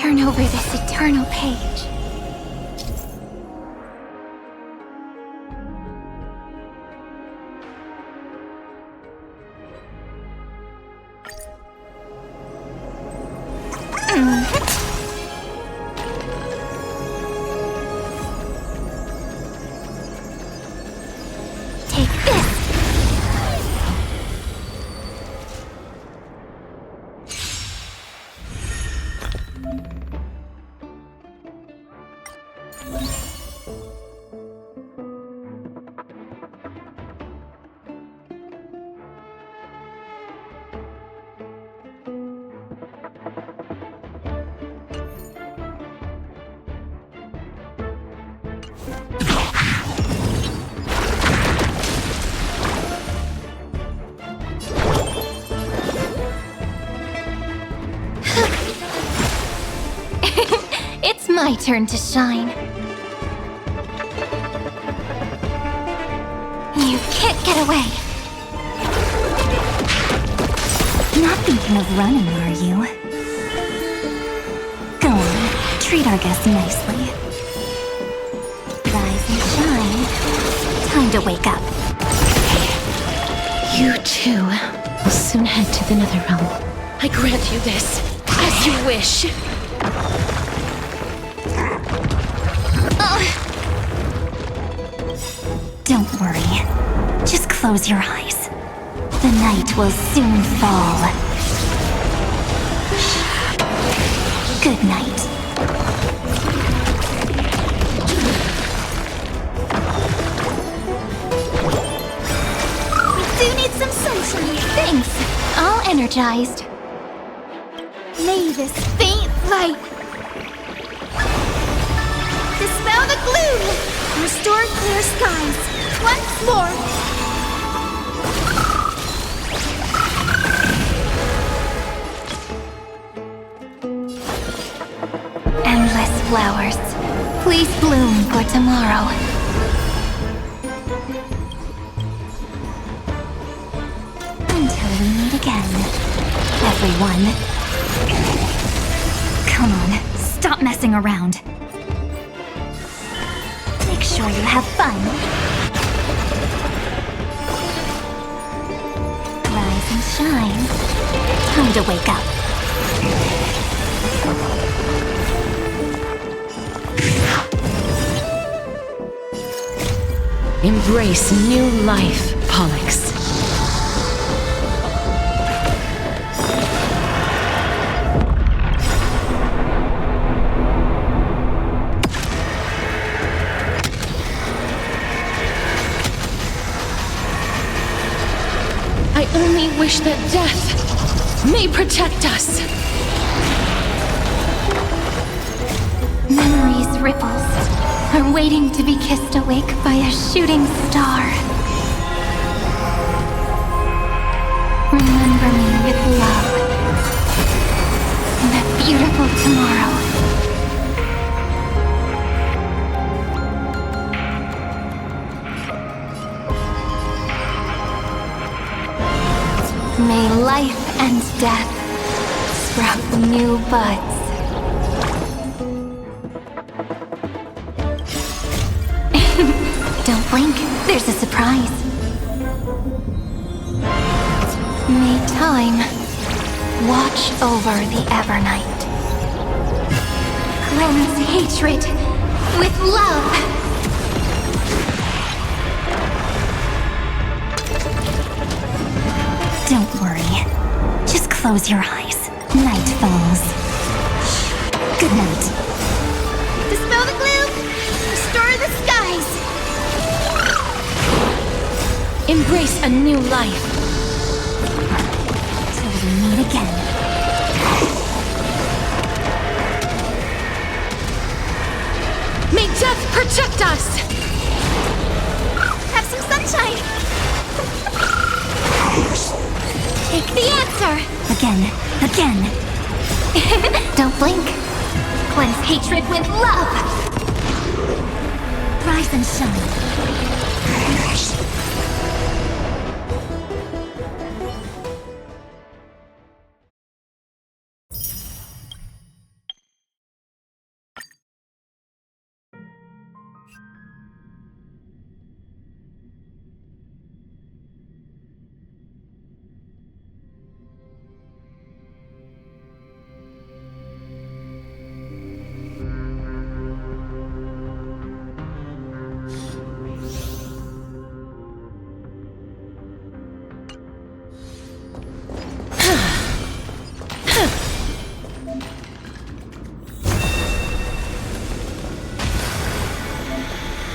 Turn over this eternal page. My turn to shine. You can't get away. Not thinking of running, are you? Go on, treat our guests nicely. Rise and shine. Time to wake up. You too will soon head to the Netherrealm. I grant you this, as you wish. Don't worry. Just close your eyes. The night will soon fall. Good night. We do need some sunshine. Thanks. All energized. May this faint light dispel the gloom. Restore clear skies. Once more. Endless flowers. Please bloom for tomorrow. Until we meet again, everyone. Come on, stop messing around. Make sure you have fun. Rise and shine. Time to wake up. Embrace new life, Pollux. I only wish that death may protect us. Memories' ripples are waiting to be kissed awake by a shooting star. Remember me with love in a beautiful tomorrow. May life and death sprout new buds. Don't blink, there's a surprise. May time watch over the Evernight. Cleanse hatred with love. Don't worry. Just close your eyes. Night falls. Good night. Dispel the gloom, restore the skies. Embrace a new life. Till we meet again. May death protect us! Have some sunshine. Take the answer. Again. Don't blink. Cleanse hatred with love. Rise and shine.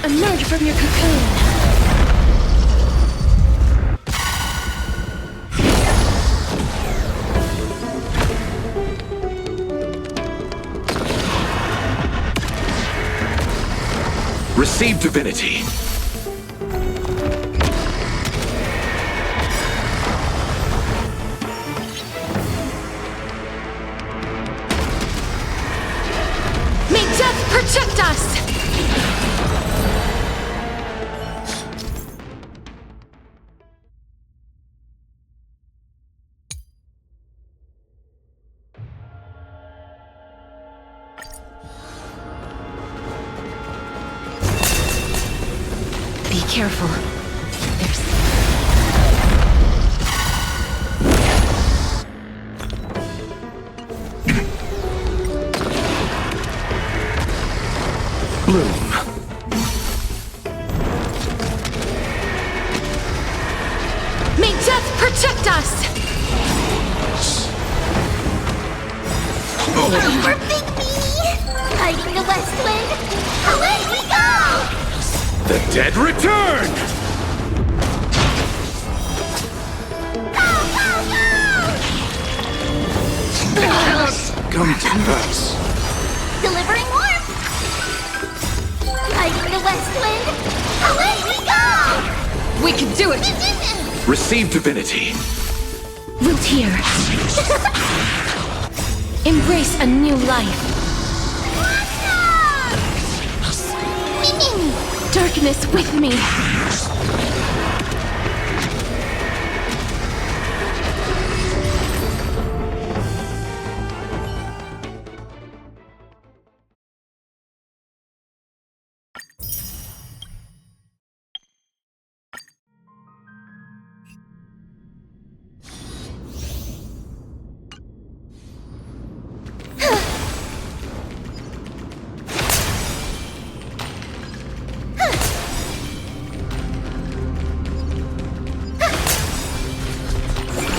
Emerge from your cocoon. Receive divinity. May death careful. There's... Bloom. May death protect us! For Big B! Hiding the west wind! Away we go! The dead return! Go, go, go! It has come to pass. Delivering warmth! Hiding the west wind! Away we go! We can do it! Receive divinity. Root here. Embrace a new life. Darkness with me.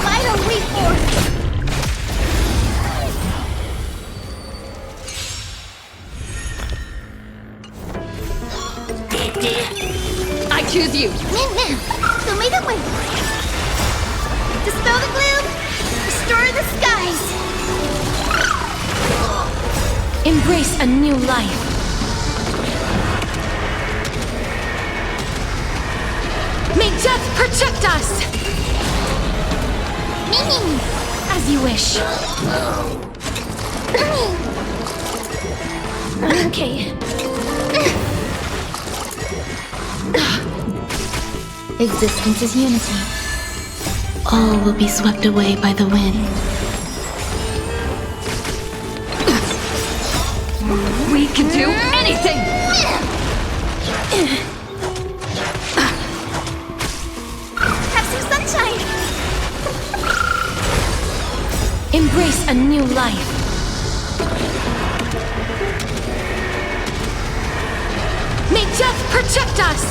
Vital reforce! I choose you. Show me the way! Dispel the gloom! Restore the skies! Embrace a new life. May death protect us! As you wish. Okay. Existence is unity. All will be swept away by the wind. We can do anything! Have some sunshine! Embrace a new life. May death protect us!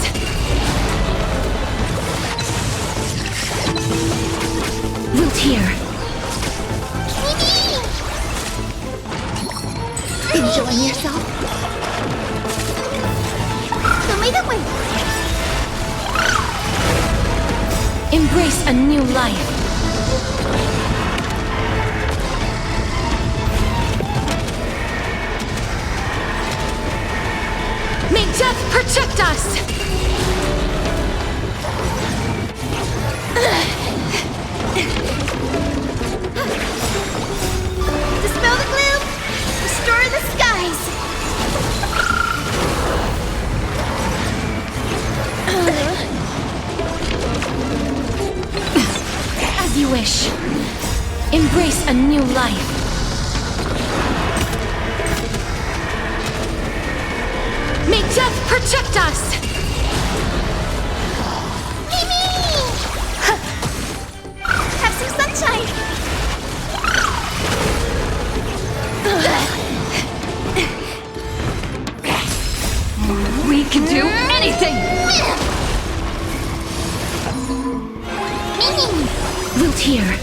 Root here. Enjoying yourself? Show me the way! Embrace a new life. May death protect us! Dispel the gloom! Restore the skies! As you wish. Embrace a new life. May death protect us! Have some sunshine! We can do anything! Root here.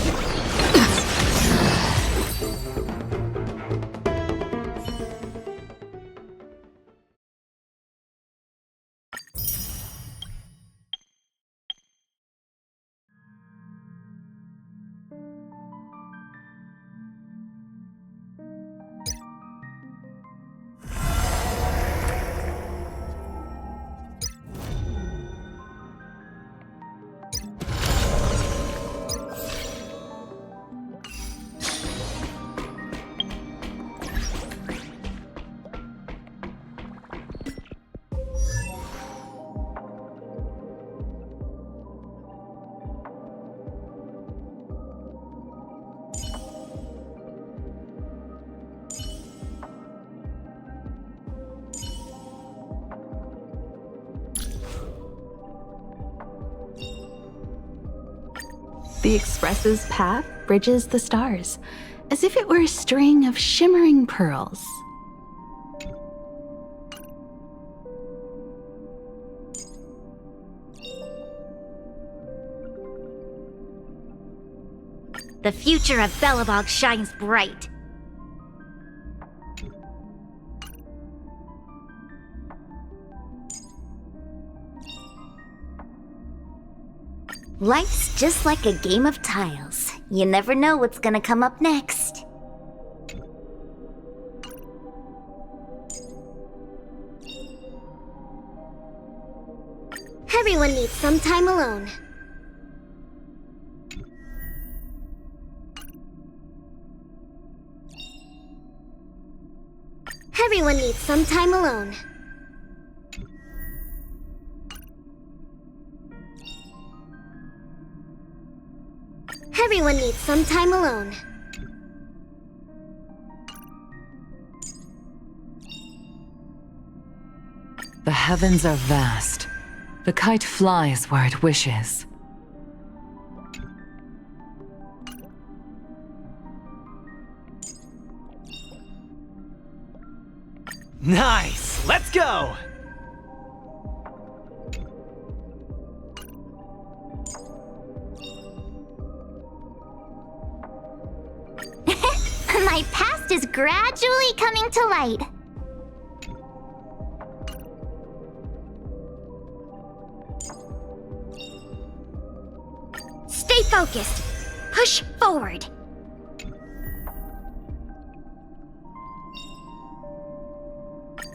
The Express's path bridges the stars, as if it were a string of shimmering pearls. The future of Belobog shines bright. Life's just like a game of tiles. You never know what's gonna come up next. Everyone needs some time alone. Everyone needs some time alone. Everyone needs some time alone. The heavens are vast. The kite flies where it wishes. Nice! Let's go! My past is gradually coming to light. Stay focused. Push forward.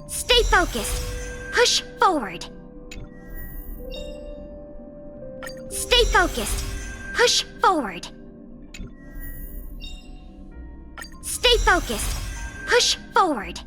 Stay focused. Push forward. Stay focused. Push forward. Stay focused. Push forward.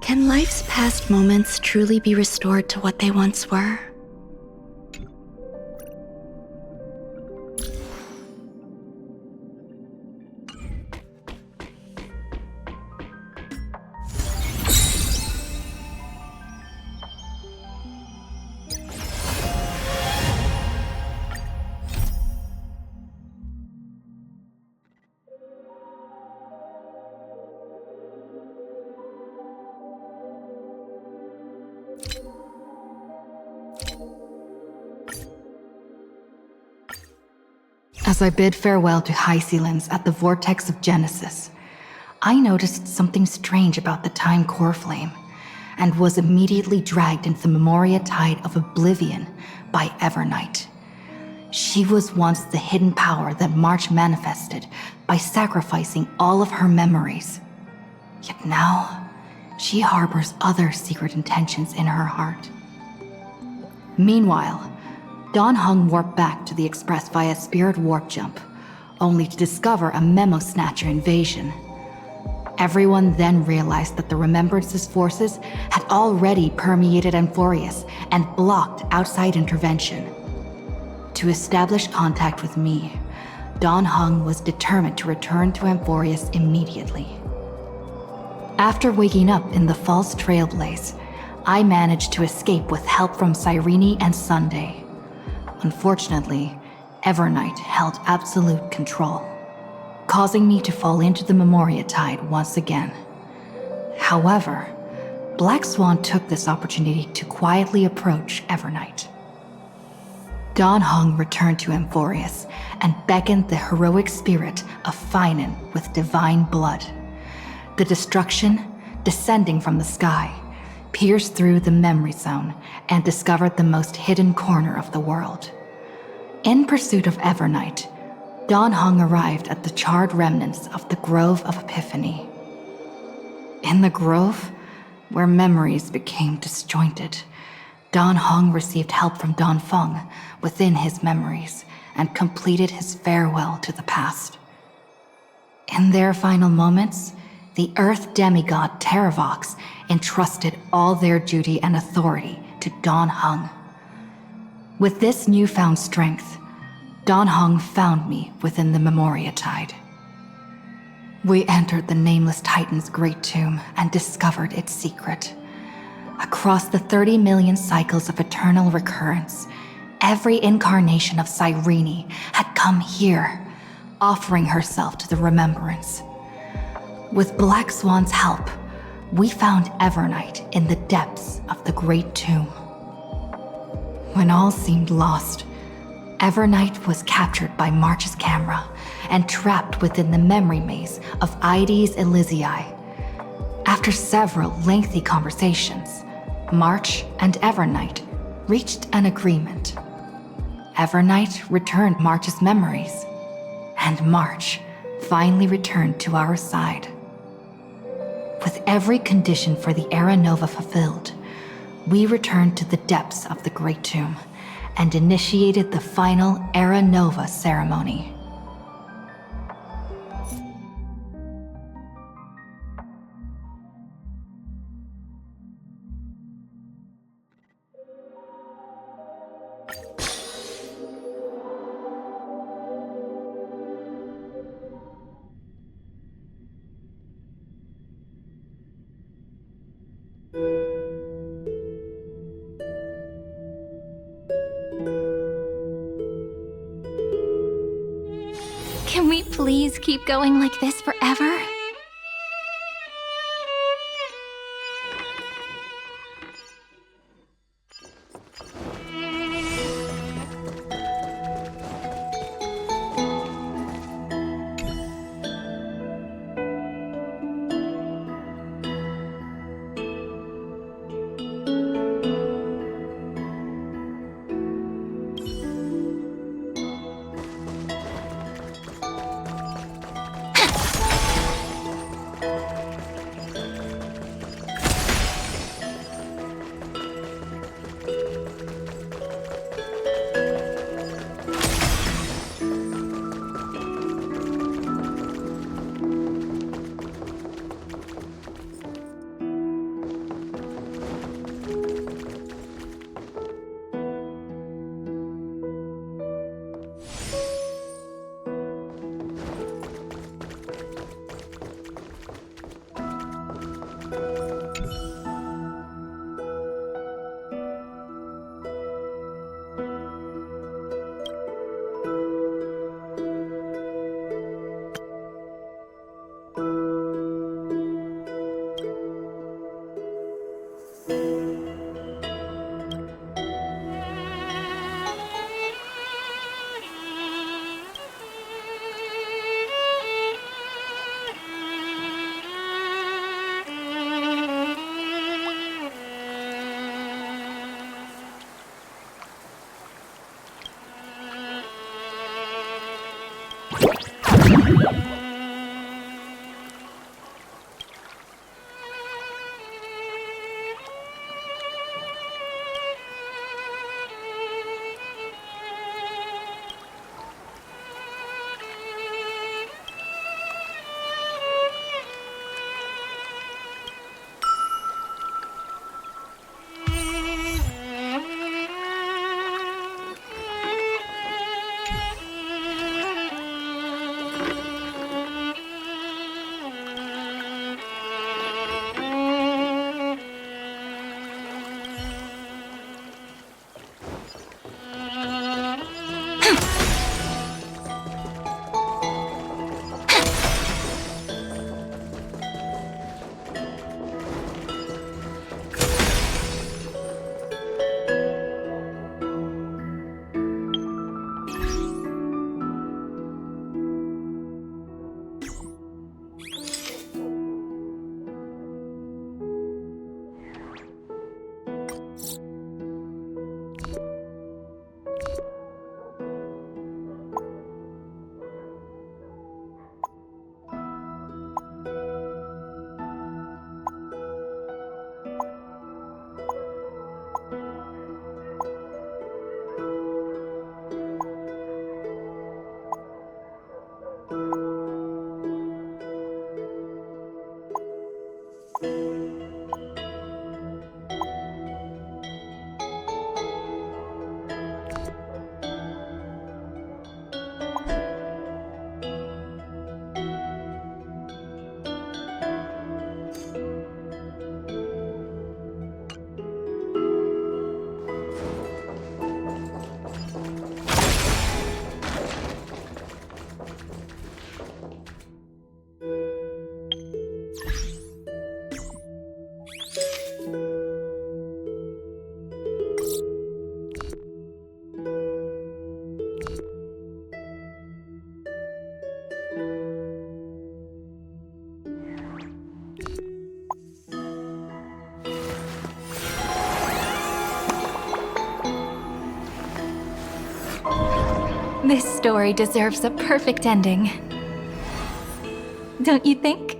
Can life's past moments truly be restored to what they once were? As I bid farewell to High Sealens at the vortex of Genesis, I noticed something strange about the time core flame, and was immediately dragged into the Memoria Tide of Oblivion by Evernight. She was once the hidden power that March manifested by sacrificing all of her memories. Yet now, she harbors other secret intentions in her heart. Meanwhile, Dan Heng warped back to the Express via Spirit Warp Jump, only to discover a Memo Snatcher invasion. Everyone then realized that the Remembrance's forces had already permeated Amphoreus and blocked outside intervention. To establish contact with me, Dan Heng was determined to return to Amphoreus immediately. After waking up in the false Trailblaze, I managed to escape with help from Cyrene and Sunday. Unfortunately, Evernight held absolute control, causing me to fall into the Memoria Tide once again. However, Black Swan took this opportunity to quietly approach Evernight. Dan Heng returned to Amphoreus and beckoned the heroic spirit of Finan with divine blood. The destruction, descending from the sky, pierced through the memory zone and discovered the most hidden corner of the world. In pursuit of Evernight, Dan Heng arrived at the charred remnants of the Grove of Epiphany. In the grove, where memories became disjointed, Dan Heng received help from Dan Feng within his memories and completed his farewell to the past. In their final moments, the Earth demigod Terravox entrusted all their duty and authority to Dan Heng. With this newfound strength, Dan Heng found me within the Memoria Tide. We entered the Nameless Titan's great tomb and discovered its secret. Across the 30 million cycles of eternal recurrence, every incarnation of Cyrene had come here, offering herself to the Remembrance. With Black Swan's help, we found Evernight in the depths of the Great Tomb. When all seemed lost, Evernight was captured by March's camera and trapped within the memory maze of Ides Elysiae. After several lengthy conversations, March and Evernight reached an agreement. Evernight returned March's memories, and March finally returned to our side. With every condition for the Era Nova fulfilled, we returned to the depths of the Great Tomb and initiated the final Era Nova ceremony. Can we please keep going like this forever? This story deserves a perfect ending. Don't you think?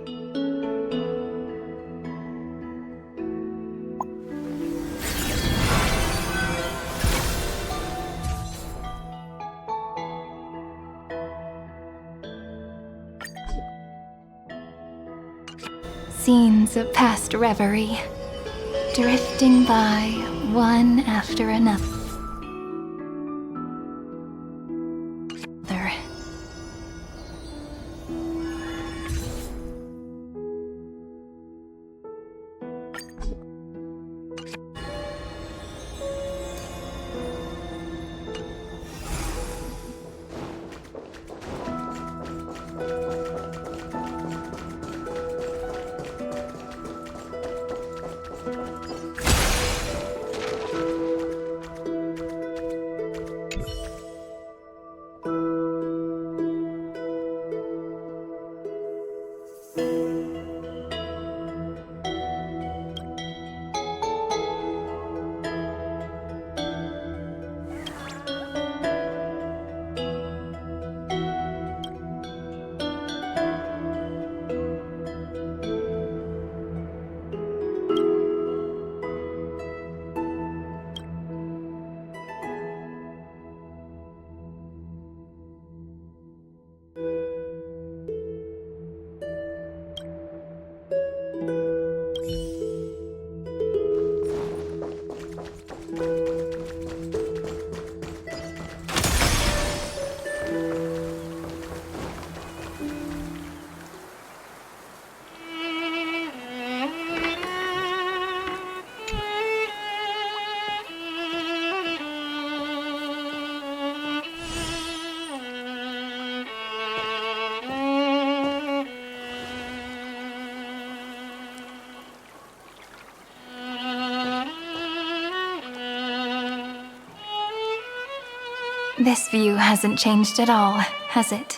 Scenes of past reverie, drifting by one after another. This view hasn't changed at all, has it?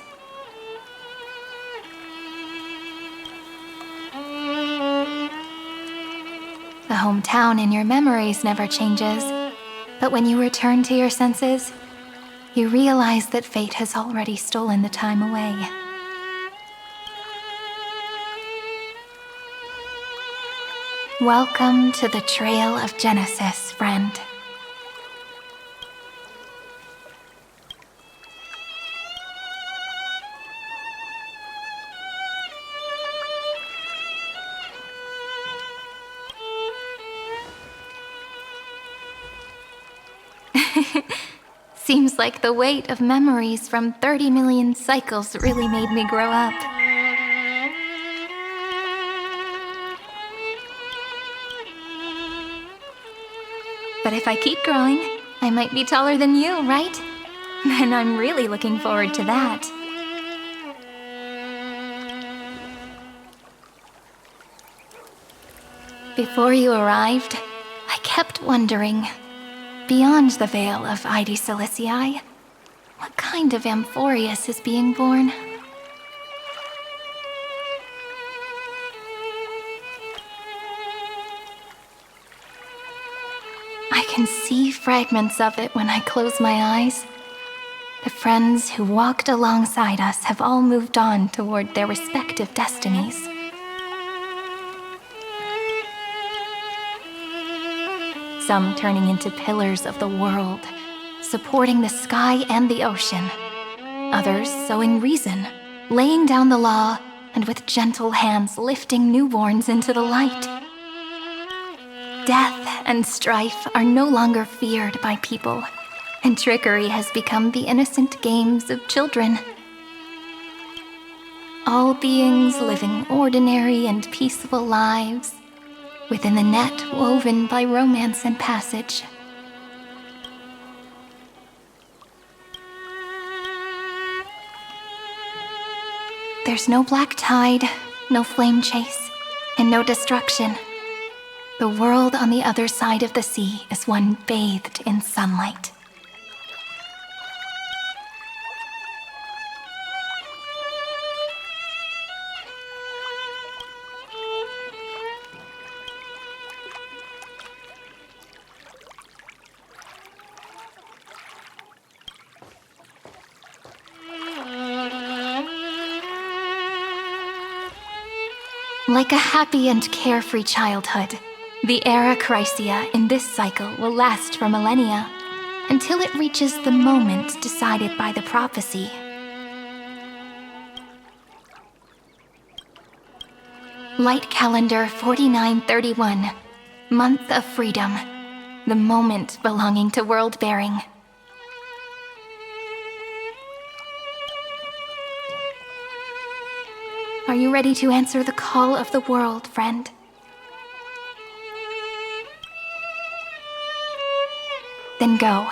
The hometown in your memories never changes, but when you return to your senses, you realize that fate has already stolen the time away. Welcome to the Trail of Genesis, friend. Seems like the weight of memories from 30 million cycles really made me grow up. But if I keep growing, I might be taller than you, right? Then I'm really looking forward to that. Before you arrived, I kept wondering, beyond the veil of Ide Silicii, what kind of Amphoreus is being born? I can see fragments of it when I close my eyes. The friends who walked alongside us have all moved on toward their respective destinies. Some turning into pillars of the world, supporting the sky and the ocean. Others sowing reason, laying down the law, and with gentle hands lifting newborns into the light. Death and strife are no longer feared by people, and trickery has become the innocent games of children. All beings living ordinary and peaceful lives, within the net woven by romance and passage. There's no black tide, no flame chase, and no destruction. The world on the other side of the sea is one bathed in sunlight. Like a happy and carefree childhood, the era Chrysia in this cycle will last for millennia, until it reaches the moment decided by the prophecy. Light calendar 4931, month of freedom, the moment belonging to world-bearing. Are you ready to answer the call of the world, friend? Then go,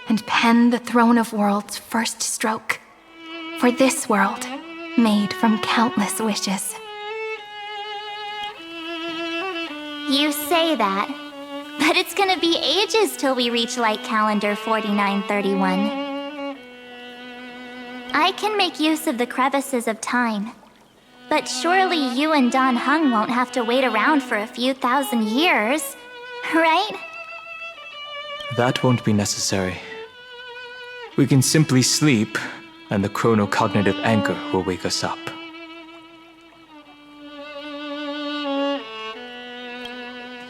and pen the Throne of Worlds' first stroke, for this world, made from countless wishes. You say that, but it's gonna be ages till we reach light calendar 4931. I can make use of the crevices of time. But surely you and Don Hung won't have to wait around for a few thousand years, right? That won't be necessary. We can simply sleep, and the chronocognitive anchor will wake us up.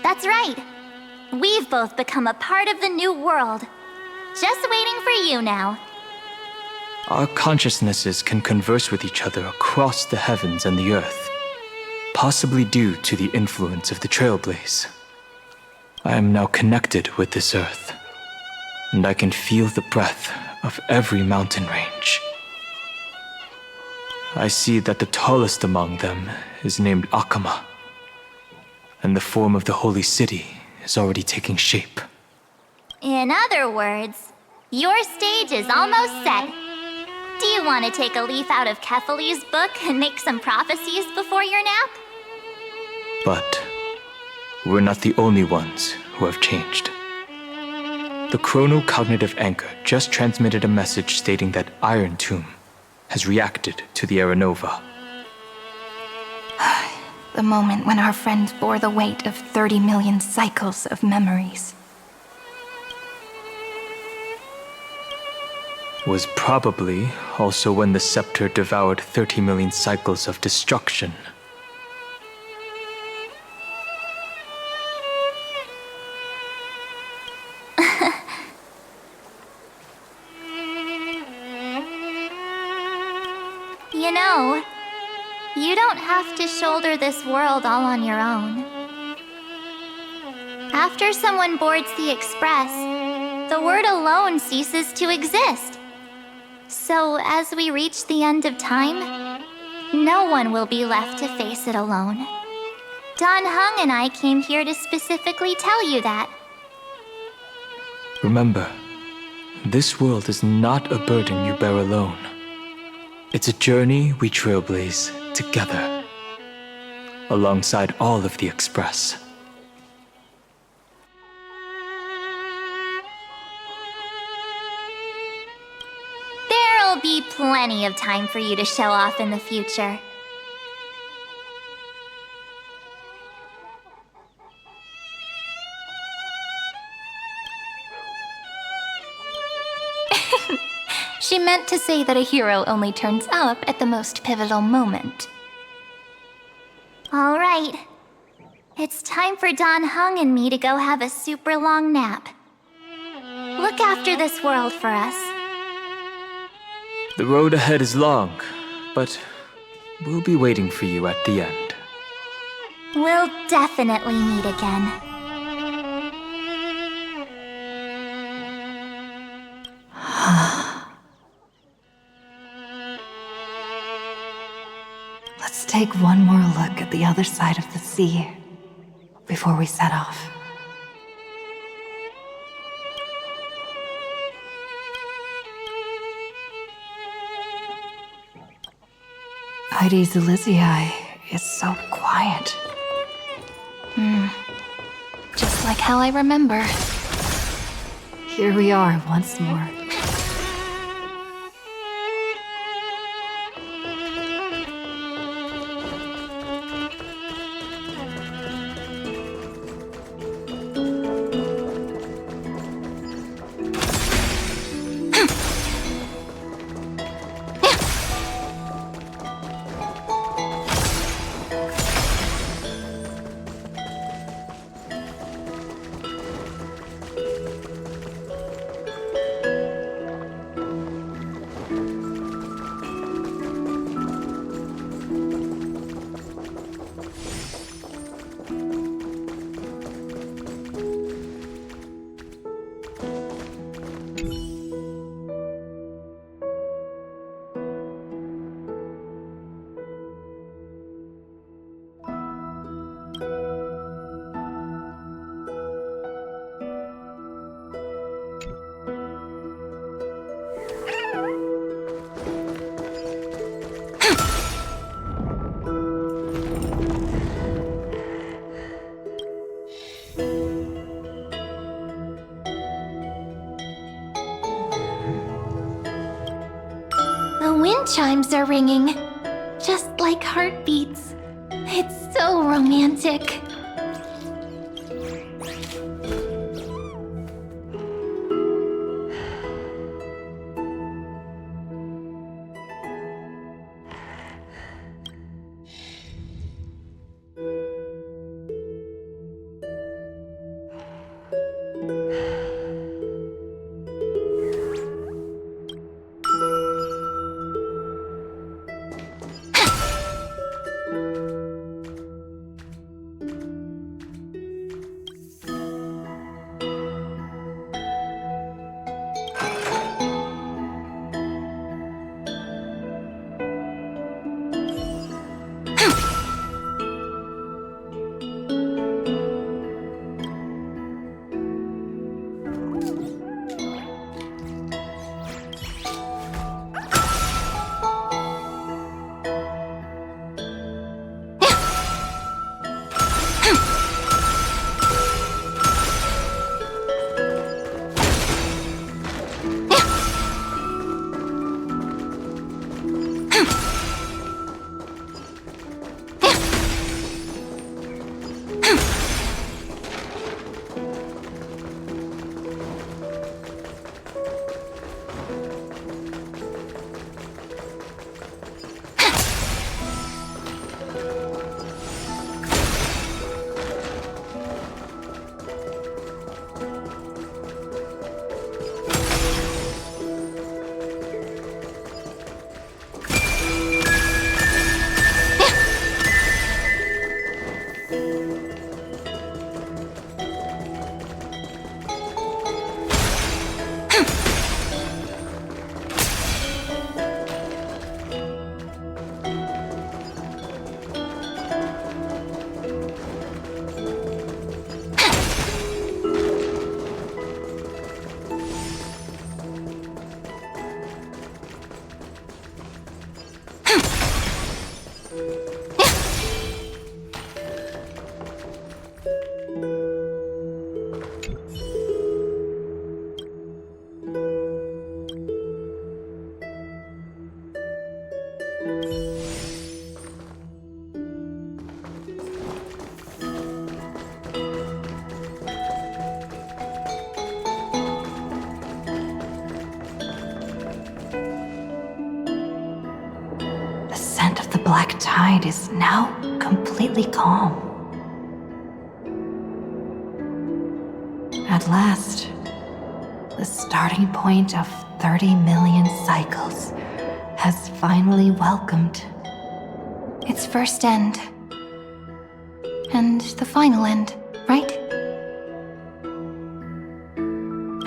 That's right. We've both become a part of the new world. Just waiting for you now. Our consciousnesses can converse with each other across the heavens and the earth, possibly due to the influence of the Trailblaze. I am now connected with this earth, and I can feel the breath of every mountain range. I see that the tallest among them is named Akama, and the form of the holy city is already taking shape. In other words, your stage is almost set. Do you want to take a leaf out of Kefali's book and make some prophecies before your nap? But we're not the only ones who have changed. The chronocognitive anchor just transmitted a message stating that Iron Tomb has reacted to the Aeronova. The moment when our friend bore the weight of 30 million cycles of memories. Was probably also when the scepter devoured 30 million cycles of destruction. You know, you don't have to shoulder this world all on your own. After someone boards the Express, the word alone ceases to exist. So as we reach the end of time, no one will be left to face it alone. Dan Heng and I came here to specifically tell you that. Remember, this world is not a burden you bear alone. It's a journey we trailblaze together, alongside all of the Express. There'll be plenty of time for you to show off in the future. She meant to say that a hero only turns up at the most pivotal moment. All right. It's time for Dan Heng and me to go have a super long nap. Look after this world for us. The road ahead is long, but we'll be waiting for you at the end. We'll definitely meet again. Let's take one more look at the other side of the sea before we set off. Heidi's Elysiae is so quiet. Just like how I remember. Here we are once more. The wind chimes are ringing, just like heartbeats. It's so romantic. The scent of the black tide is now completely calm. At last, the starting point of 30 million cycles has finally welcomed Its first end. And the final end, right?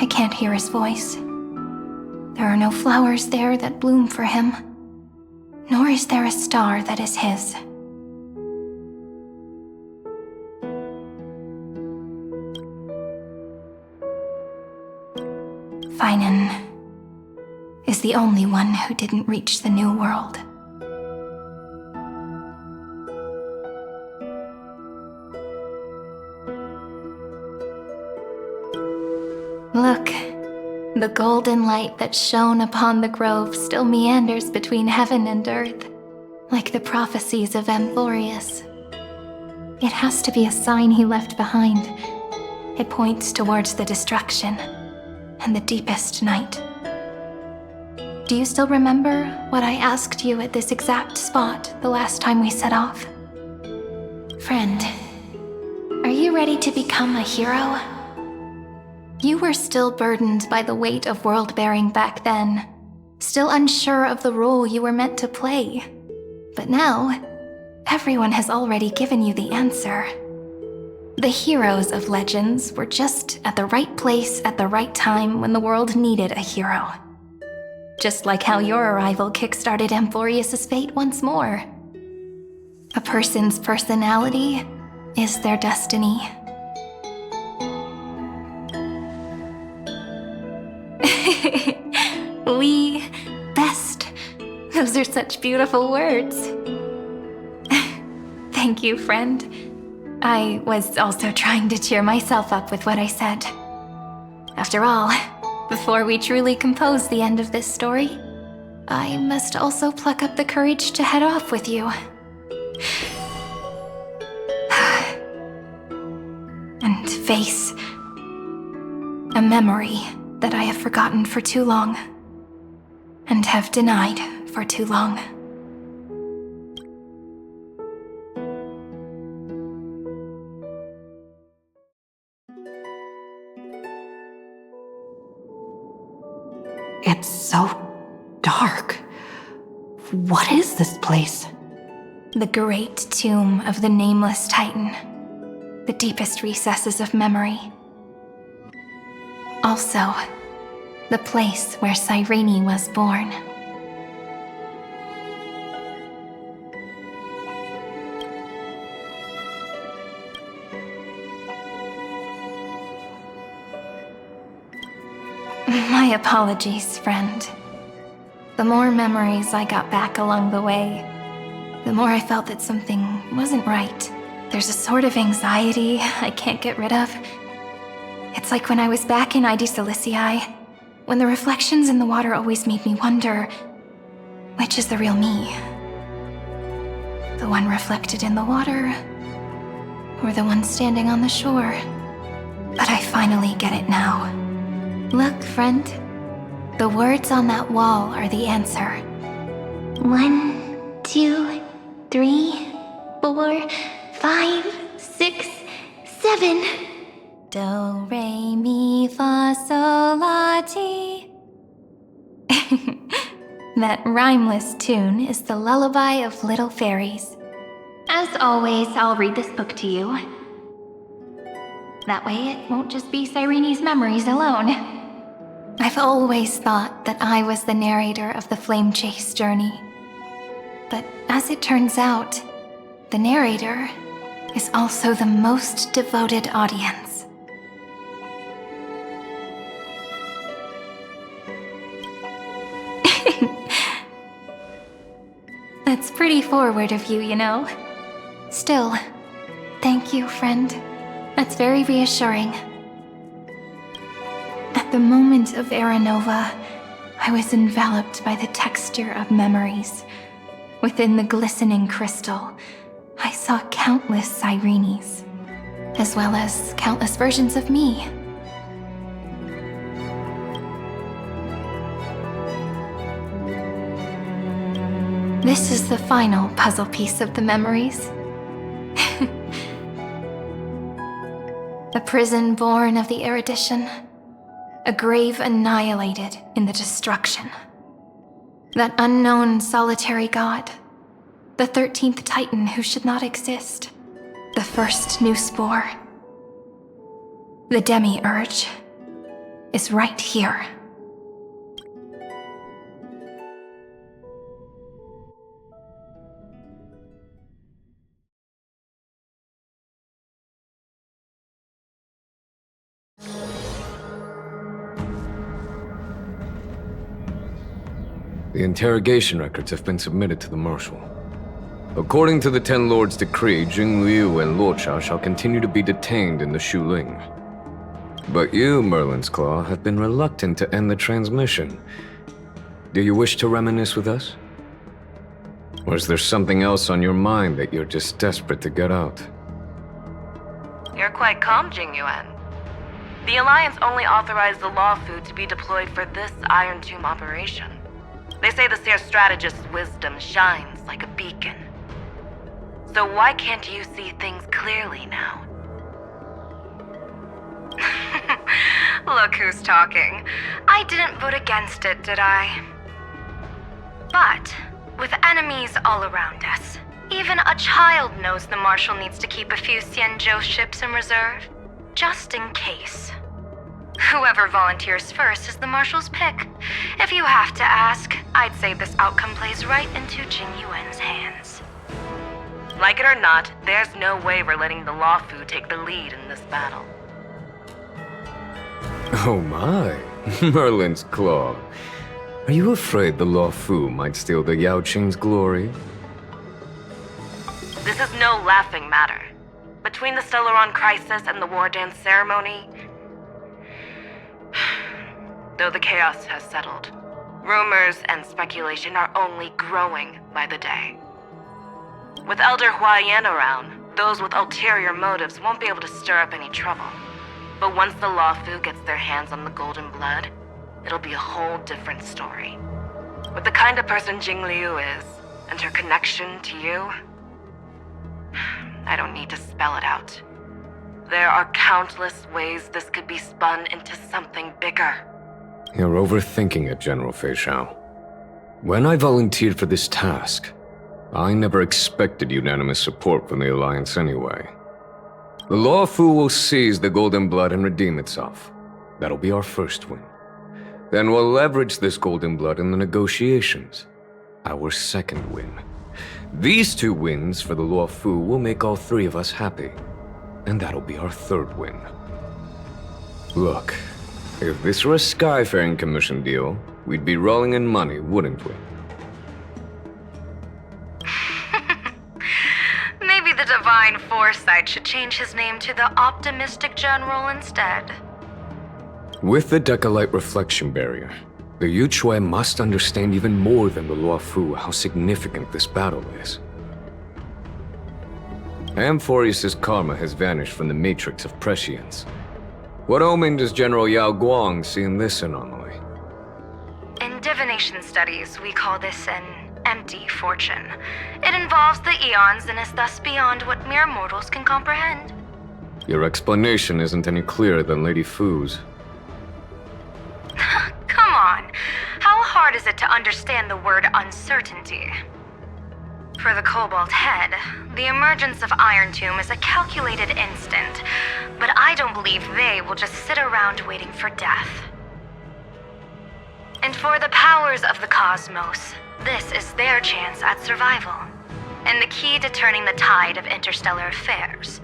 I can't hear his voice. There are no flowers there that bloom for him, nor is there a star that is his. Finan is the only one who didn't reach the new world. Look, the golden light that shone upon the grove still meanders between heaven and earth, like the prophecies of Amphoreus. It has to be a sign he left behind. It points towards the destruction and the deepest night. Do you still remember what I asked you at this exact spot the last time we set off? Friend, are you ready to become a hero? You were still burdened by the weight of world-bearing back then, still unsure of the role you were meant to play. But now, everyone has already given you the answer. The heroes of legends were just at the right place at the right time when the world needed a hero. Just like how your arrival kickstarted Amphoreus' fate once more. A person's personality is their destiny. We best. Those are such beautiful words. Thank you, friend. I was also trying to cheer myself up with what I said. After all, before we truly compose the end of this story, I must also pluck up the courage to head off with you. And face a memory that I have forgotten for too long, and have denied for too long. It's so dark. What is this place? The great tomb of the nameless Titan. The deepest recesses of memory. Also, the place where Cyrene was born. My apologies, friend. The more memories I got back along the way, the more I felt that something wasn't right. There's a sort of anxiety I can't get rid of. It's like when I was back in ID Silicii, when the reflections in the water always made me wonder, which is the real me? The one reflected in the water, or the one standing on the shore. But I finally get it now. Look, friend. The words on that wall are the answer. 1, 2, 3, 4, 5, 6, 7. Do, re, mi, fa, sol, la, ti. That rhymeless tune is the lullaby of little fairies. As always, I'll read this book to you. That way it won't just be Cyrene's memories alone. I've always thought that I was the narrator of the Flame Chase journey. But as it turns out, the narrator is also the most devoted audience. That's pretty forward of you, you know. Still, thank you, friend. That's very reassuring. At the moment of Era Nova, I was enveloped by the texture of memories. Within the glistening crystal, I saw countless Cyrenes, as well as countless versions of me. This is the final puzzle piece of the memories. A prison born of the erudition. A grave annihilated in the destruction. That unknown solitary god. The 13th Titan who should not exist. The first new spore. The demiurge is right here. The interrogation records have been submitted to the Marshal. According to the Ten Lords' decree, Jingliu and Luocha shall continue to be detained in the Shuling. But you, Merlin's Claw, have been reluctant to end the transmission. Do you wish to reminisce with us? Or is there something else on your mind that you're just desperate to get out? You're quite calm, Jingyuan. The Alliance only authorized the Law Food to be deployed for this Iron Tomb operation. They say the Seer Strategist's wisdom shines like a beacon. So why can't you see things clearly now? Look who's talking. I didn't vote against it, did I? But, with enemies all around us, even a child knows the Marshal needs to keep a few Xianzhou ships in reserve, just in case. Whoever volunteers first is the Marshal's pick. If you have to ask, I'd say this outcome plays right into Jingyuan's hands. Like it or not, there's no way we're letting the Law Fu take the lead in this battle. Oh my, Merlin's Claw. Are you afraid the Law Fu might steal the Yao Qing's glory? This is no laughing matter. Between the Stellaron crisis and the War Dance ceremony, though the chaos has settled, rumors and speculation are only growing by the day. With Elder Huaiyan around, those with ulterior motives won't be able to stir up any trouble. But once the Law Fu gets their hands on the golden blood, it'll be a whole different story. With the kind of person Jingliu is, and her connection to you, I don't need to spell it out. There are countless ways this could be spun into something bigger. You're overthinking it, General Fei Xiao. When I volunteered for this task, I never expected unanimous support from the Alliance anyway. The Law Fu will seize the Golden Blood and redeem itself. That'll be our first win. Then we'll leverage this Golden Blood in the negotiations. Our second win. These 2 wins for the Law Fu will make all 3 of us happy. And that'll be our third win. Look, if this were a Skyfaring Commission deal, we'd be rolling in money, wouldn't we? Maybe the Divine Foresight should change his name to the Optimistic General instead. With the Decalite Reflection Barrier, the Yuchue must understand even more than the Luo Fu how significant this battle is. Amphoreus' karma has vanished from the matrix of prescience. What omen does General Yao Guang see in this anomaly? In divination studies, we call this an empty fortune. It involves the eons and is thus beyond what mere mortals can comprehend. Your explanation isn't any clearer than Lady Fu's. Come on. How hard is it to understand the word uncertainty? For the Cobalt Head, the emergence of Iron Tomb is a calculated instant, but I don't believe they will just sit around waiting for death. And for the powers of the cosmos, this is their chance at survival, and the key to turning the tide of interstellar affairs.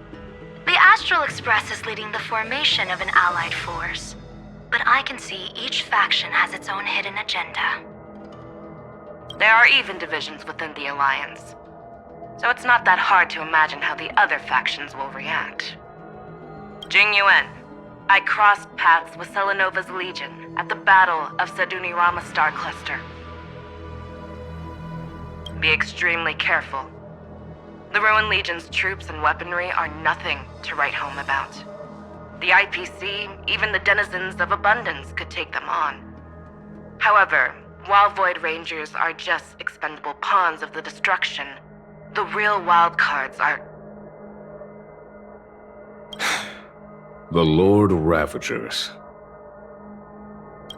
The Astral Express is leading the formation of an allied force, but I can see each faction has its own hidden agenda. There are even divisions within the Alliance, so it's not that hard to imagine how the other factions will react. Jing Yuan, I crossed paths with Selenova's Legion at the Battle of Sadunirama Star Cluster. Be extremely careful. The Ruined Legion's troops and weaponry are nothing to write home about. The IPC, even the denizens of Abundance, could take them on. However, while Void Rangers are just expendable pawns of the destruction, the real wildcards are... The Lord Ravagers.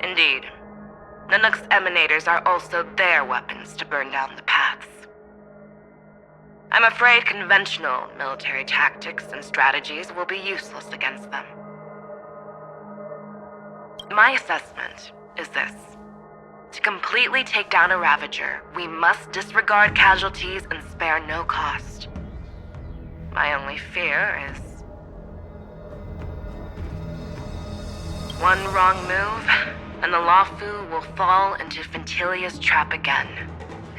Indeed. Nanook's emanators are also their weapons to burn down the paths. I'm afraid conventional military tactics and strategies will be useless against them. My assessment is this. To completely take down a Ravager, we must disregard casualties and spare no cost. My only fear is... one wrong move, and the Lawfu will fall into Fintilia's trap again,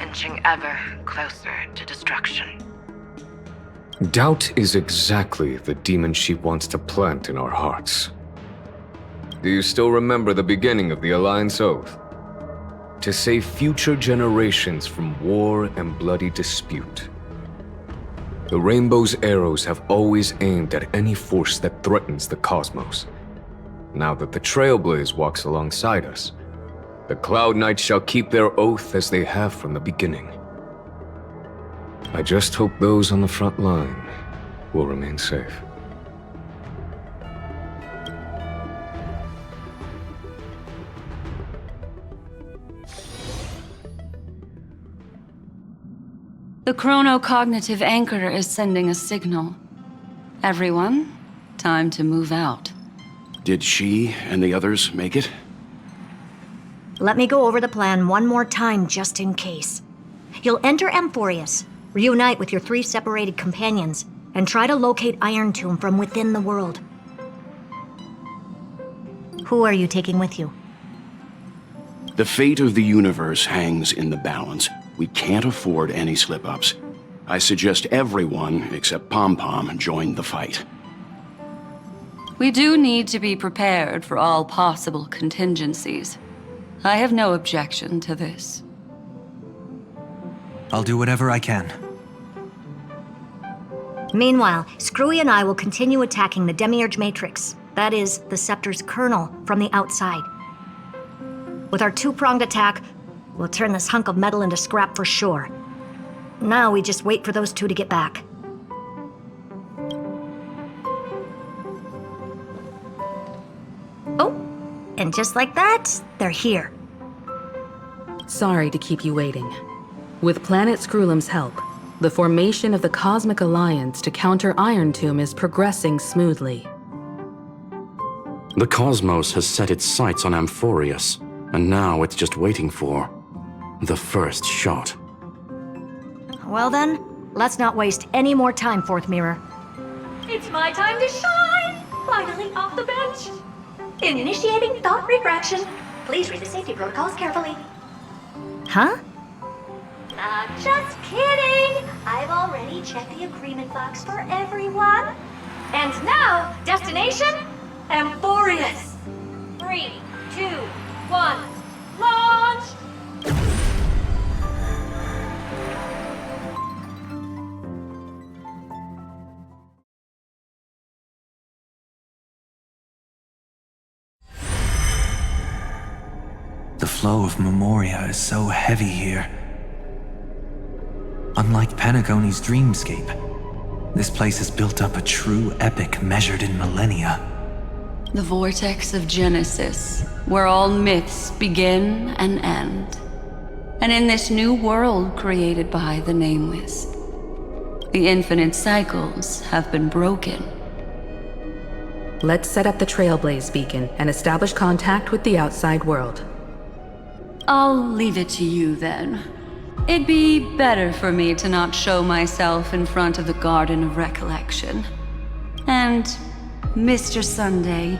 inching ever closer to destruction. Doubt is exactly the demon she wants to plant in our hearts. Do you still remember the beginning of the Alliance Oath? To save future generations from war and bloody dispute. The Rainbow's arrows have always aimed at any force that threatens the cosmos. Now that the Trailblaze walks alongside us, the Cloud Knights shall keep their oath as they have from the beginning. I just hope those on the front line will remain safe. The chronocognitive anchor is sending a signal. Everyone, time to move out. Did she and the others make it? Let me go over the plan one more time just in case. You'll enter Amphoreus, reunite with your 3 separated companions, and try to locate Iron Tomb from within the world. Who are you taking with you? The fate of the universe hangs in the balance. We can't afford any slip-ups. I suggest everyone, except Pom-Pom, join the fight. We do need to be prepared for all possible contingencies. I have no objection to this. I'll do whatever I can. Meanwhile, Screwy and I will continue attacking the Demiurge Matrix, that is, the Scepter's kernel, from the outside. With our 2-pronged attack, we'll turn this hunk of metal into scrap for sure. Now we just wait for those 2 to get back. Oh, and just like that, they're here. Sorry to keep you waiting. With Planet Screwlum's help, the formation of the Cosmic Alliance to counter Iron Tomb is progressing smoothly. The cosmos has set its sights on Amphoreus, and now it's just waiting for the first shot. Well then, let's not waste any more time, Fourth Mirror. It's my time to shine! Finally off the bench! Initiating thought refraction. Please read the safety protocols carefully. Huh? Just kidding! I've already checked the agreement box for everyone. And now, destination? Amphoreus! 3, 2, 1, launch! flow of memoria is so heavy here. Unlike Panagoni's dreamscape, this place has built up a true epic measured in millennia. The vortex of Genesis, where all myths begin and end. And in this new world created by the Nameless, the infinite cycles have been broken. Let's set up the Trailblaze beacon and establish contact with the outside world. I'll leave it to you then. It'd be better for me to not show myself in front of the Garden of Recollection. And, Mr. Sunday,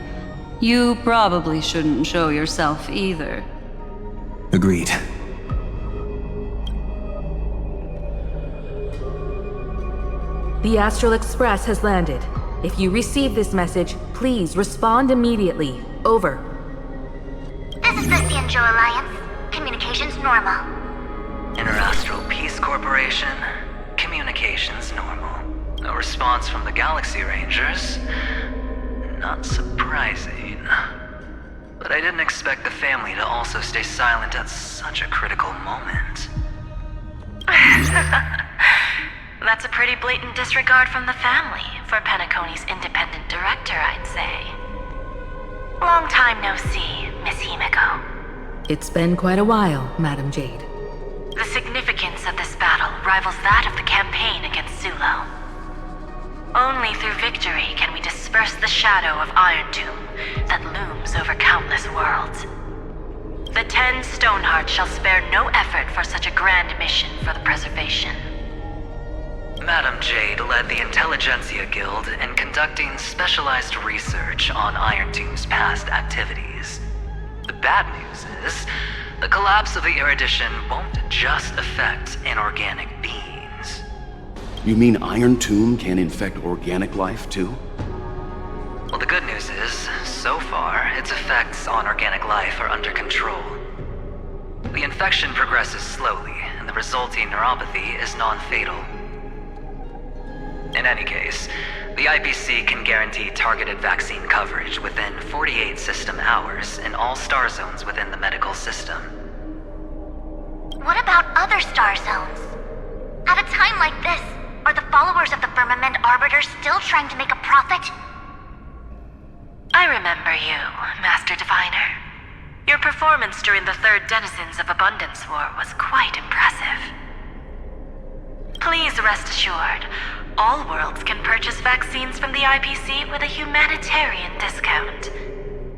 you probably shouldn't show yourself either. Agreed. The Astral Express has landed. If you receive this message, please respond immediately. Over. This is the Cianjo Alliance. Communications normal. Interastral Peace Corporation. Communications normal. No response from the Galaxy Rangers. Not surprising. But I didn't expect the family to also stay silent at such a critical moment. That's a pretty blatant disregard from the family for Penacony's independent director, I'd say. Long time no see, Miss Himiko. It's been quite a while, Madam Jade. The significance of this battle rivals that of the campaign against Zulo. Only through victory can we disperse the shadow of Iron Tomb that looms over countless worlds. The 10 Stonehearts shall spare no effort for such a grand mission for the preservation. Madam Jade led the Intelligentsia Guild in conducting specialized research on Iron Tomb's past activities. The bad news is, the collapse of the Erudition won't just affect inorganic beings. You mean Iron Tomb can infect organic life, too? Well, the good news is, so far, its effects on organic life are under control. The infection progresses slowly, and the resulting neuropathy is non-fatal. In any case, the IPC can guarantee targeted vaccine coverage within 48 system hours in all star zones within the medical system. What about other star zones? At a time like this, are the followers of the Firmament Arbiters still trying to make a profit? I remember you, Master Diviner. Your performance during the Third Denizens of Abundance War was quite impressive. Please rest assured, all worlds can purchase vaccines from the IPC with a humanitarian discount.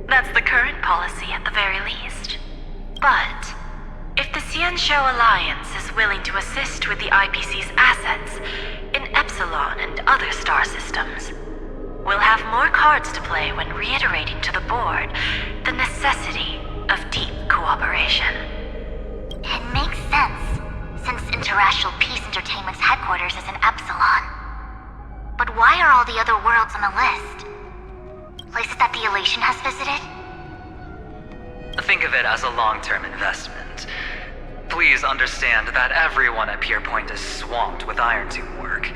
That's the current policy at the very least. But if the Cianjo Alliance is willing to assist with the IPC's assets in Epsilon and other star systems, we'll have more cards to play when reiterating to the board the necessity of deep cooperation. It makes sense, since Interastral Peace Entertainment's headquarters is in Epsilon. But why are all the other worlds on the list? Places that the Elation has visited? Think of it as a long-term investment. Please understand that everyone at Pierpoint is swamped with Iron Tomb work,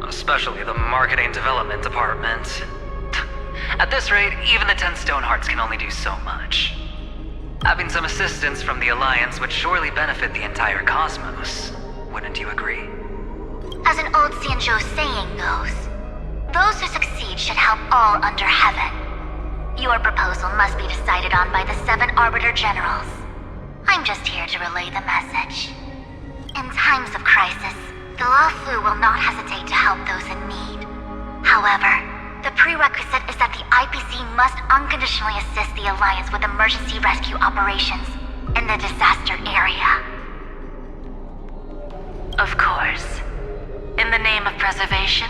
especially the marketing development department. At this rate, even the 10 Stonehearts can only do so much. Having some assistance from the Alliance would surely benefit the entire cosmos. Wouldn't you agree? As an old Cianjo saying goes, those who succeed should help all under heaven. Your proposal must be decided on by the 7 Arbiter Generals. I'm just here to relay the message. In times of crisis, the Lawfu will not hesitate to help those in need. However, the prerequisite is that the IPC must unconditionally assist the Alliance with emergency rescue operations in the disaster area. Of course. In the name of preservation,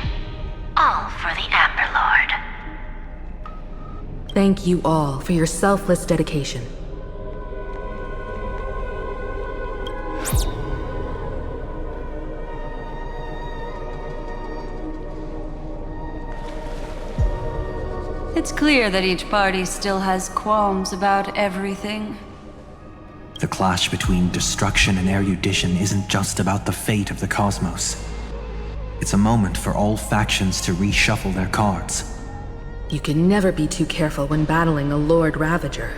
all for the Amber Lord. Thank you all for your selfless dedication. It's clear that each party still has qualms about everything. The clash between destruction and erudition isn't just about the fate of the cosmos. It's a moment for all factions to reshuffle their cards. You can never be too careful when battling a Lord Ravager.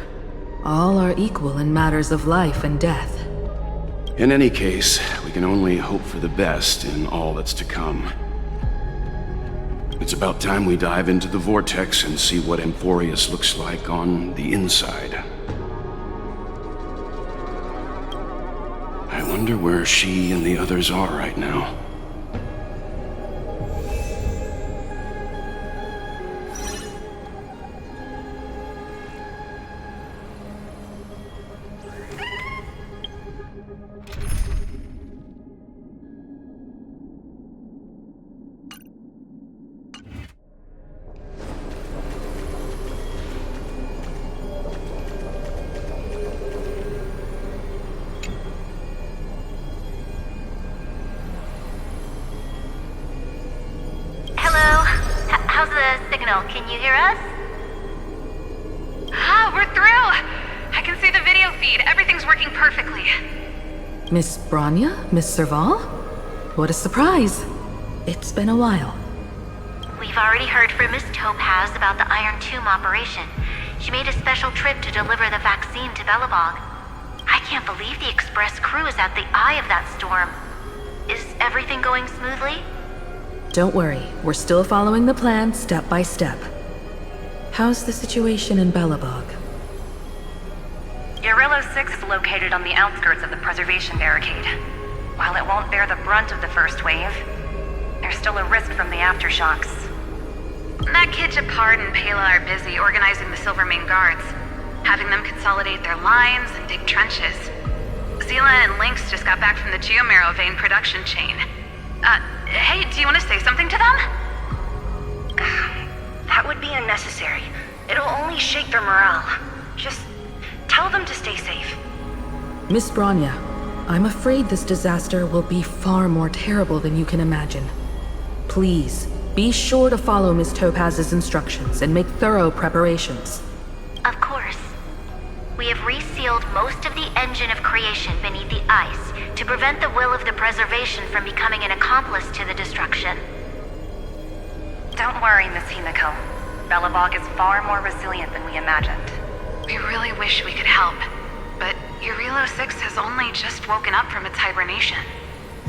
All are equal in matters of life and death. In any case, we can only hope for the best in all that's to come. It's about time we dive into the vortex and see what Amphoreus looks like on the inside. I wonder where she and the others are right now. How's the signal? Can you hear us? Ah, we're through! I can see the video feed. Everything's working perfectly. Miss Bronya? Miss Serval? What a surprise. It's been a while. We've already heard from Miss Topaz about the Iron Tomb operation. She made a special trip to deliver the vaccine to Belobog. I can't believe the Express crew is at the eye of that storm. Is everything going smoothly? Don't worry, we're still following the plan step by step. How's the situation in Belobog? Eurillo 6 is located on the outskirts of the preservation barricade. While it won't bear the brunt of the first wave, there's still a risk from the aftershocks. That kid Japard and Pela are busy organizing the Silvermane guards, having them consolidate their lines and dig trenches. Zila and Lynx just got back from the Geomarrow vein production chain. Hey, do you want to say something to them? That would be unnecessary. It'll only shake their morale. Just tell them to stay safe. Miss Bronya, I'm afraid this disaster will be far more terrible than you can imagine. Please, be sure to follow Miss Topaz's instructions and make thorough preparations. Of course. We have resealed most of the engine of creation beneath the ice to prevent the will of the preservation from becoming an accomplice to the destruction. Don't worry, Miss Himiko. Belobog is far more resilient than we imagined. We really wish we could help, but Eurillo 6 has only just woken up from its hibernation.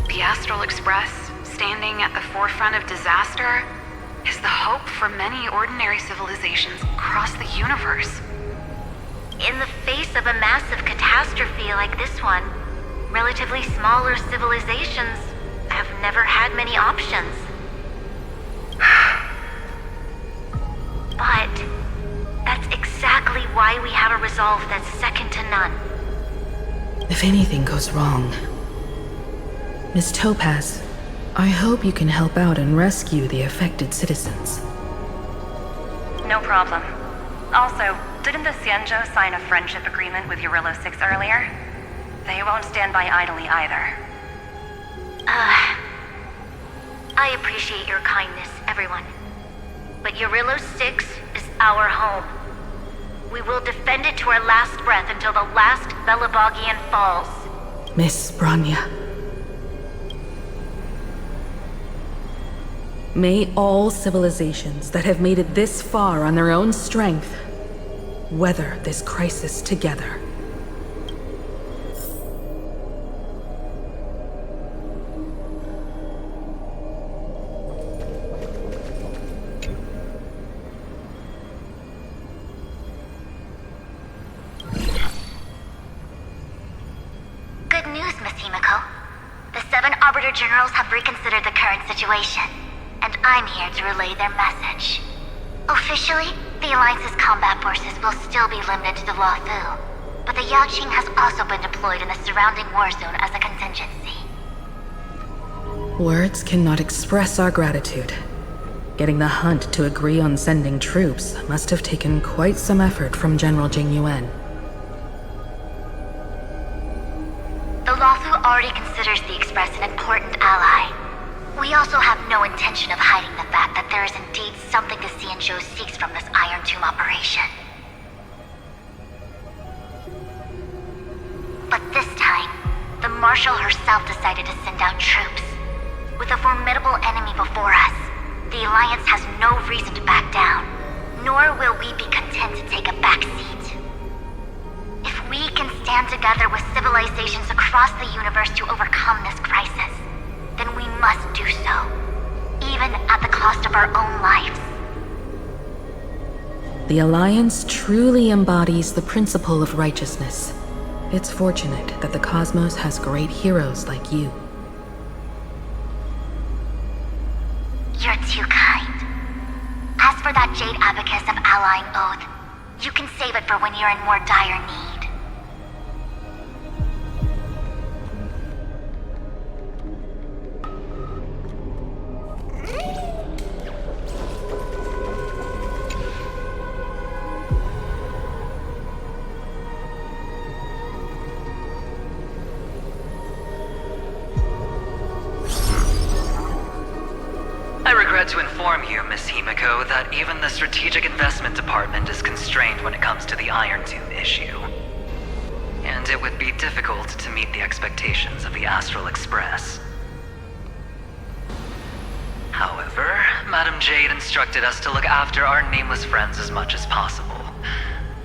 The Astral Express, standing at the forefront of disaster, is the hope for many ordinary civilizations across the universe. In the face of a massive catastrophe like this one, relatively smaller civilizations have never had many options. But that's exactly why we have a resolve that's second to none. If anything goes wrong... Miss Topaz, I hope you can help out and rescue the affected citizens. No problem. Also, didn't the Xianzhou sign a friendship agreement with Eurillo 6 earlier? They won't stand by idly either. I appreciate your kindness, everyone. But Eurillo 6 is our home. We will defend it to our last breath until the last Belobogian falls. Miss Bronya. May all civilizations that have made it this far on their own strength weather this crisis together. Good news, Miss Himiko. The 7 Arbiter Generals have reconsidered the current situation, and I'm here to relay their message. Officially, the Alliance's combat forces will still be limited to the Luofu, but the Yaoqing has also been deployed in the surrounding war zone as a contingency. Words cannot express our gratitude. Getting the Hunt to agree on sending troops must have taken quite some effort from General Jing Yuan. The Luofu already considers the Express an important ally. We also have no intention of hiding the fact that there is indeed something the Xianzhou seeks from this Iron Tomb operation. But this time, the Marshal herself decided to send out troops. With a formidable enemy before us, the Alliance has no reason to back down, nor will we be content to take a back seat. band together with civilizations across the universe to overcome this crisis, then we must do so, even at the cost of our own lives. The Alliance truly embodies the principle of righteousness. It's fortunate that the cosmos has great heroes like you. You're too kind. As for that Jade Abacus of Allying Oath, you can save it for when you're in more dire need. I regret to inform you, Miss Himiko, that even the Strategic Investment Department is constrained when it comes to the Iron Tomb issue. And it would be difficult to meet the expectations of the Astral Express. However, Madam Jade instructed us to look after our nameless friends as much as possible.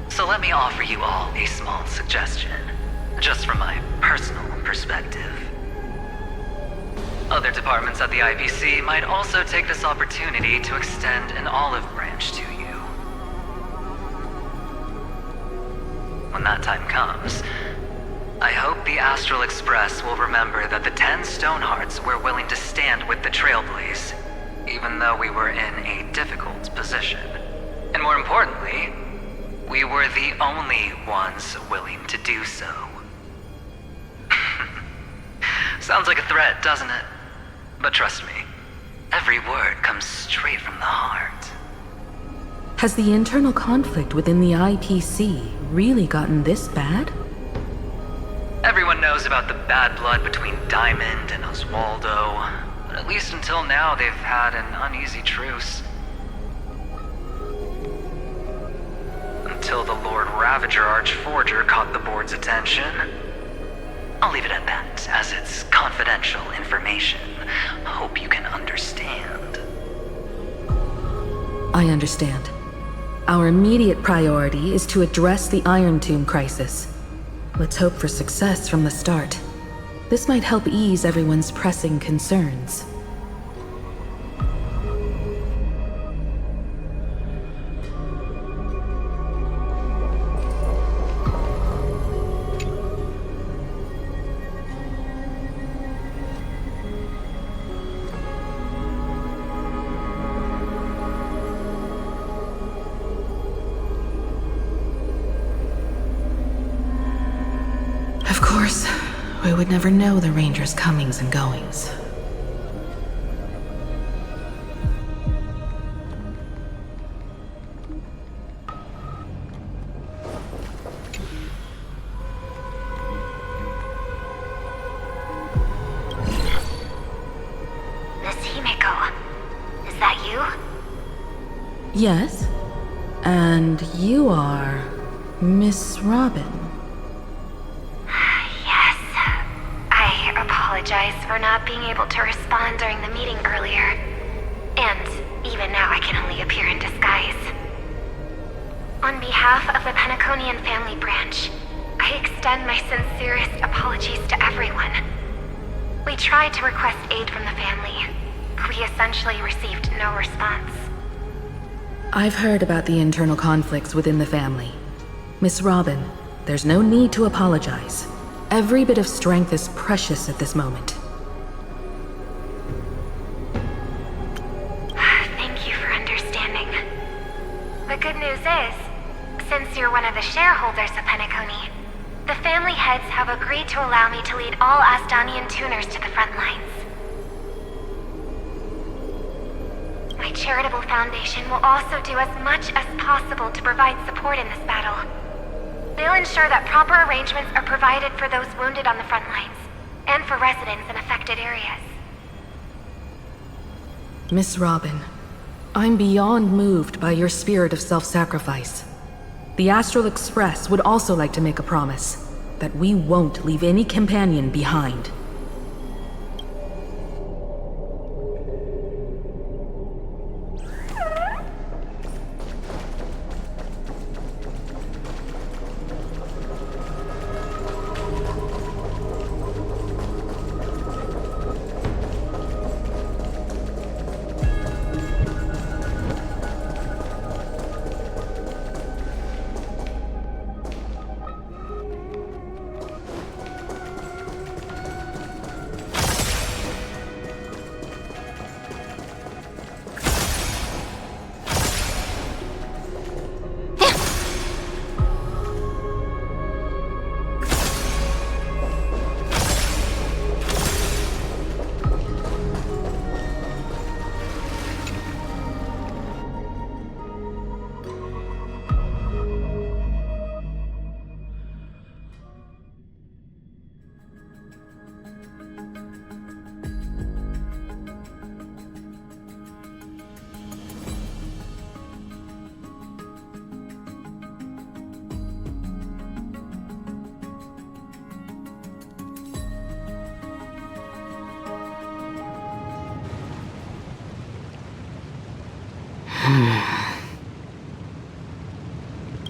So let me offer you all a small suggestion, just from my personal perspective. Other departments at the IPC might also take this opportunity to extend an olive branch to you. When that time comes, I hope the Astral Express will remember that the 10 Stonehearts were willing to stand with the Trailblaze, even though we were in a difficult position. And more importantly, we were the only ones willing to do so. Sounds like a threat, doesn't it? But trust me, every word comes straight from the heart. Has the internal conflict within the IPC really gotten this bad? Everyone knows about the bad blood between Diamond and Oswaldo, but at least until now they've had an uneasy truce. Until the Lord Ravager Archforger caught the board's attention. I'll leave it at that, as it's confidential information. Hope you can understand. I understand. Our immediate priority is to address the Iron Tomb crisis. Let's hope for success from the start. This might help ease everyone's pressing concerns. Of course, we would never know the Ranger's comings and goings. Miss Himiko, is that you? Yes? And you are Miss Robin. I apologize for not being able to respond during the meeting earlier. And even now I can only appear in disguise. On behalf of the Penaconian family branch, I extend my sincerest apologies to everyone. We tried to request aid from the family, but we essentially received no response. I've heard about the internal conflicts within the family. Miss Robin, there's no need to apologize. Every bit of strength is precious at this moment. Thank you for understanding. The good news is, since you're one of the shareholders of Penacony, the family heads have agreed to allow me to lead all Astonian tuners to the front lines. My charitable foundation will also do as much as possible to provide support in this battle. They'll ensure that proper arrangements are provided for those wounded on the front lines, and for residents in affected areas. Miss Robin, I'm beyond moved by your spirit of self-sacrifice. The Astral Express would also like to make a promise that we won't leave any companion behind.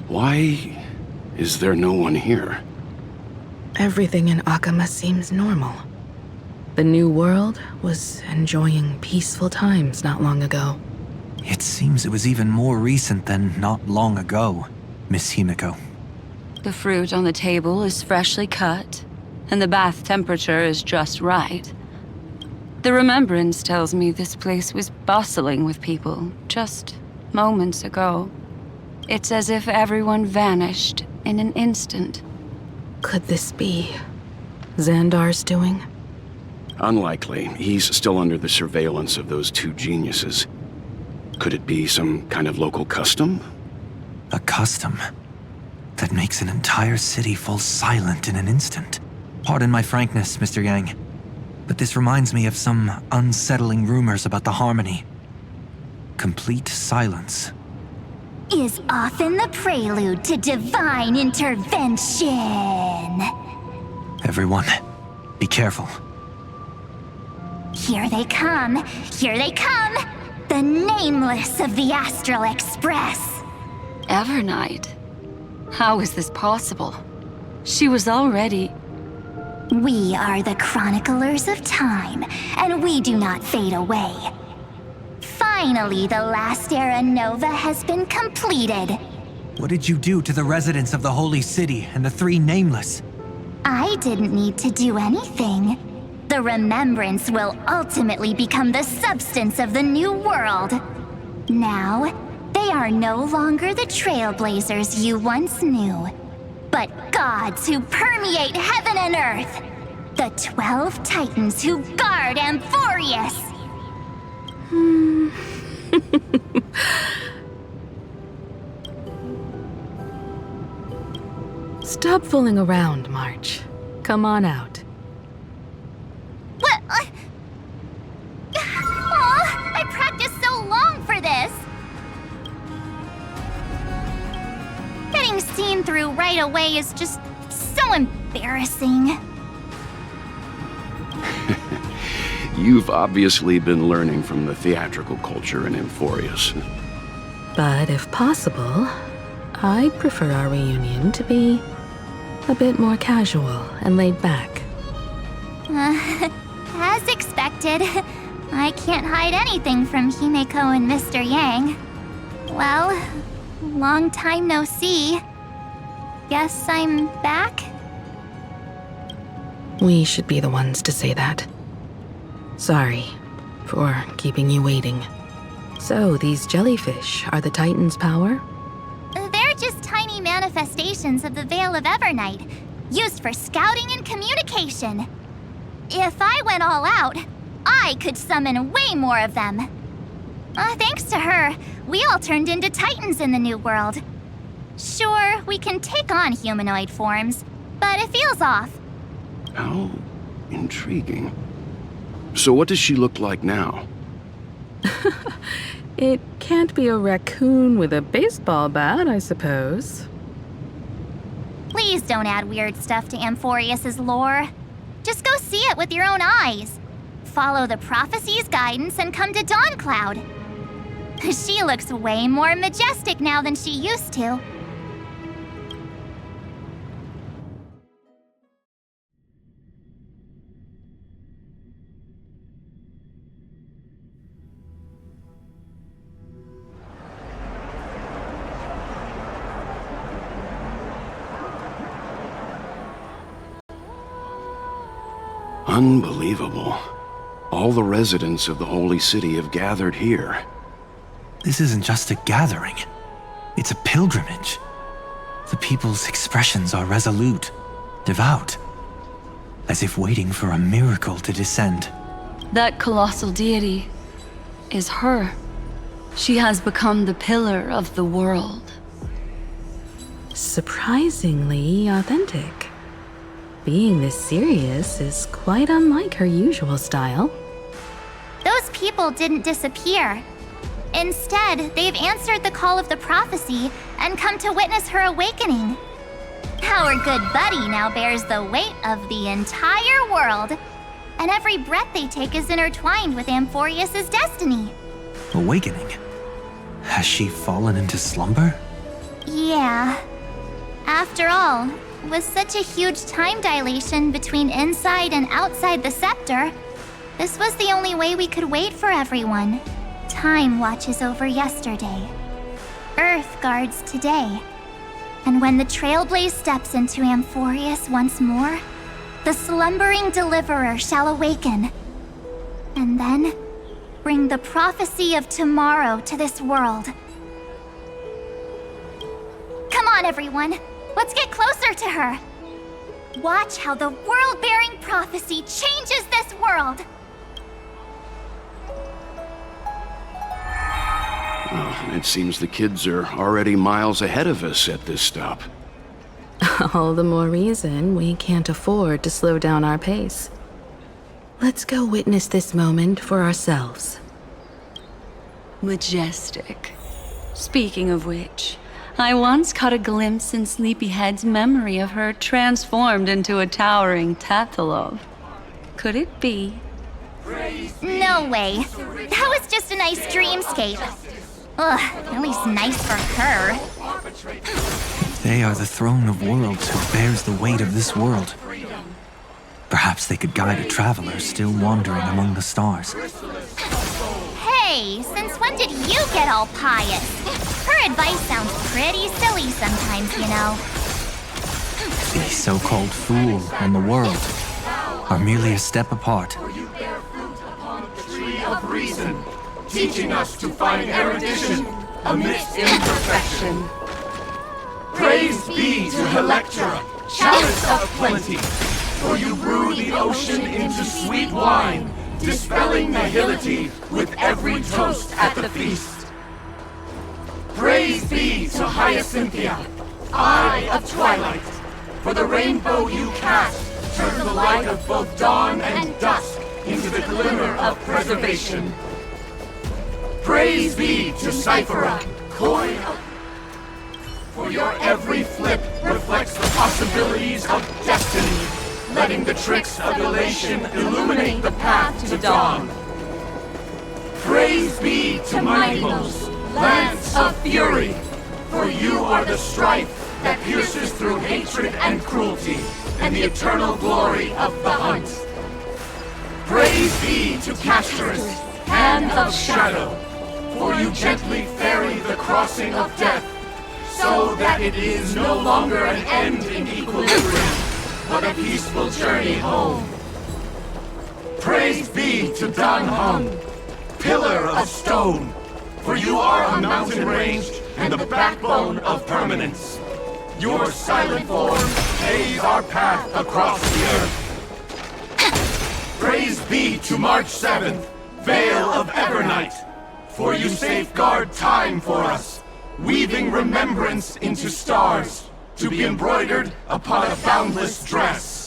Why is there no one here? Everything in Akama seems normal. The new world was enjoying peaceful times not long ago. It seems it was even more recent than not long ago, Miss Himiko. The fruit on the table is freshly cut, and the bath temperature is just right. The remembrance tells me this place was bustling with people just moments ago. It's as if everyone vanished in an instant. Could this be Xandar's doing? Unlikely. He's still under the surveillance of those two geniuses. Could it be some kind of local custom? A custom that makes an entire city fall silent in an instant. Pardon my frankness, Mr. Yang, but this reminds me of some unsettling rumors about the Harmony. Complete silence is often the prelude to divine intervention. Everyone, be careful. Here they come! Here they come! The nameless of the Astral Express! Evernight? How is this possible? She was already... We are the chroniclers of time, and we do not fade away. Finally, the last era Nova has been completed. What did you do to the residents of the Holy City and the three Nameless? I didn't need to do anything. The remembrance will ultimately become the substance of the new world. Now, they are no longer the Trailblazers you once knew, but gods who permeate heaven and earth. The 12 Titans who guard Amphoreus. Stop fooling around, March. Come on out. What? Oh, I practiced so long for this. Getting seen through right away is just so embarrassing. You've obviously been learning from the theatrical culture in Amphoreus. But if possible, I'd prefer our reunion to be a bit more casual and laid back. As expected, I can't hide anything from Himeko and Mr. Yang. Well, long time no see. Guess I'm back? We should be the ones to say that. Sorry for keeping you waiting. So, these jellyfish are the Titan's power? They're just tiny manifestations of the Veil of Evernight, used for scouting and communication. If I went all out, I could summon way more of them. Thanks to her, we all turned into Titans in the new world. Sure, we can take on humanoid forms, but it feels off. How intriguing. So what does she look like now? It can't be a raccoon with a baseball bat, I suppose. Please don't add weird stuff to Amphoreus' lore. Just go see it with your own eyes. Follow the prophecy's guidance and come to Dawncloud. She looks way more majestic now than she used to. Unbelievable. All the residents of the Holy City have gathered here. This isn't just a gathering. It's a pilgrimage. The people's expressions are resolute, devout, as if waiting for a miracle to descend. That colossal deity is her. She has become the pillar of the world. Surprisingly authentic. Being this serious is quite unlike her usual style. Those people didn't disappear. Instead, they've answered the call of the prophecy and come to witness her awakening. Our good buddy now bears the weight of the entire world, and every breath they take is intertwined with Amphoreus' destiny. Awakening? Has she fallen into slumber? Yeah. After all, with such a huge time dilation between inside and outside the scepter, this was the only way we could wait for everyone. Time watches over yesterday. Earth guards today. And when the Trailblaze steps into Amphoreus once more, the slumbering deliverer shall awaken. And then, bring the prophecy of tomorrow to this world. Come on, everyone. Let's get closer to her. Watch how the world-bearing prophecy changes this world. Well, it seems the kids are already miles ahead of us at this stop. All the more reason we can't afford to slow down our pace. Let's go witness this moment for ourselves. Majestic. Speaking of which, I once caught a glimpse in Sleepyhead's memory of her transformed into a towering Tathalov. Could it be? No way. That was just a nice dreamscape. Ugh, at least nice for her. They are the throne of worlds who bears the weight of this world. Perhaps they could guide a traveler still wandering among the stars. Hey, since when did you get all pious? Her advice sounds pretty silly sometimes, you know. The so-called fool and the world are merely a step apart. Tree of reason, teaching us to find erudition amidst imperfection. Praise be to Electra, chalice of plenty, for you brew the ocean into sweet wine, dispelling nihility with every toast at the feast. Praise be to Hyacinthia, eye of twilight, for the rainbow you cast turned the light of both dawn and dusk into the glimmer of preservation. Praise be to Cyphera, coin of... For your every flip reflects the possibilities of destiny, letting the tricks of elation illuminate the path to dawn. Praise be to Amigos, lance of fury, for you are the strife that pierces through hatred and cruelty, and the eternal glory of the hunt. Praise be to Casterus, hand of shadow, for you gently ferry the crossing of death, so that it is no longer an end in equilibrium, but a peaceful journey home. Praise be to Dan Hung, pillar of stone, for you are a mountain range and the backbone of permanence. Your silent form paves our path across the earth. Praise be to March 7th, Veil of Evernight, for you safeguard time for us, weaving remembrance into stars, to be embroidered upon a boundless dress.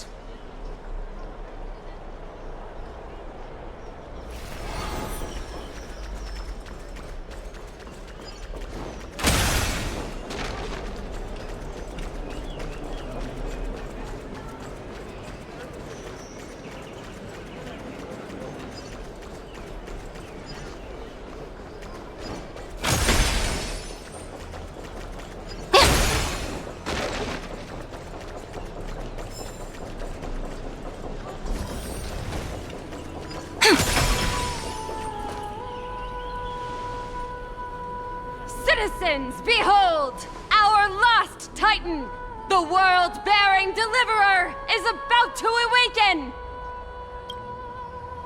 Citizens, behold! Our last Titan, the world-bearing deliverer, is about to awaken!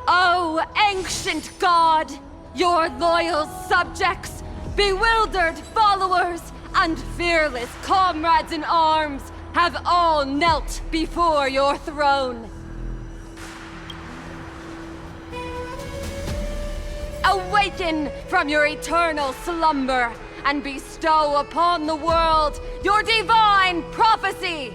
Oh, ancient god! Your loyal subjects, bewildered followers, and fearless comrades in arms have all knelt before your throne. Awaken from your eternal slumber and bestow upon the world your divine prophecy!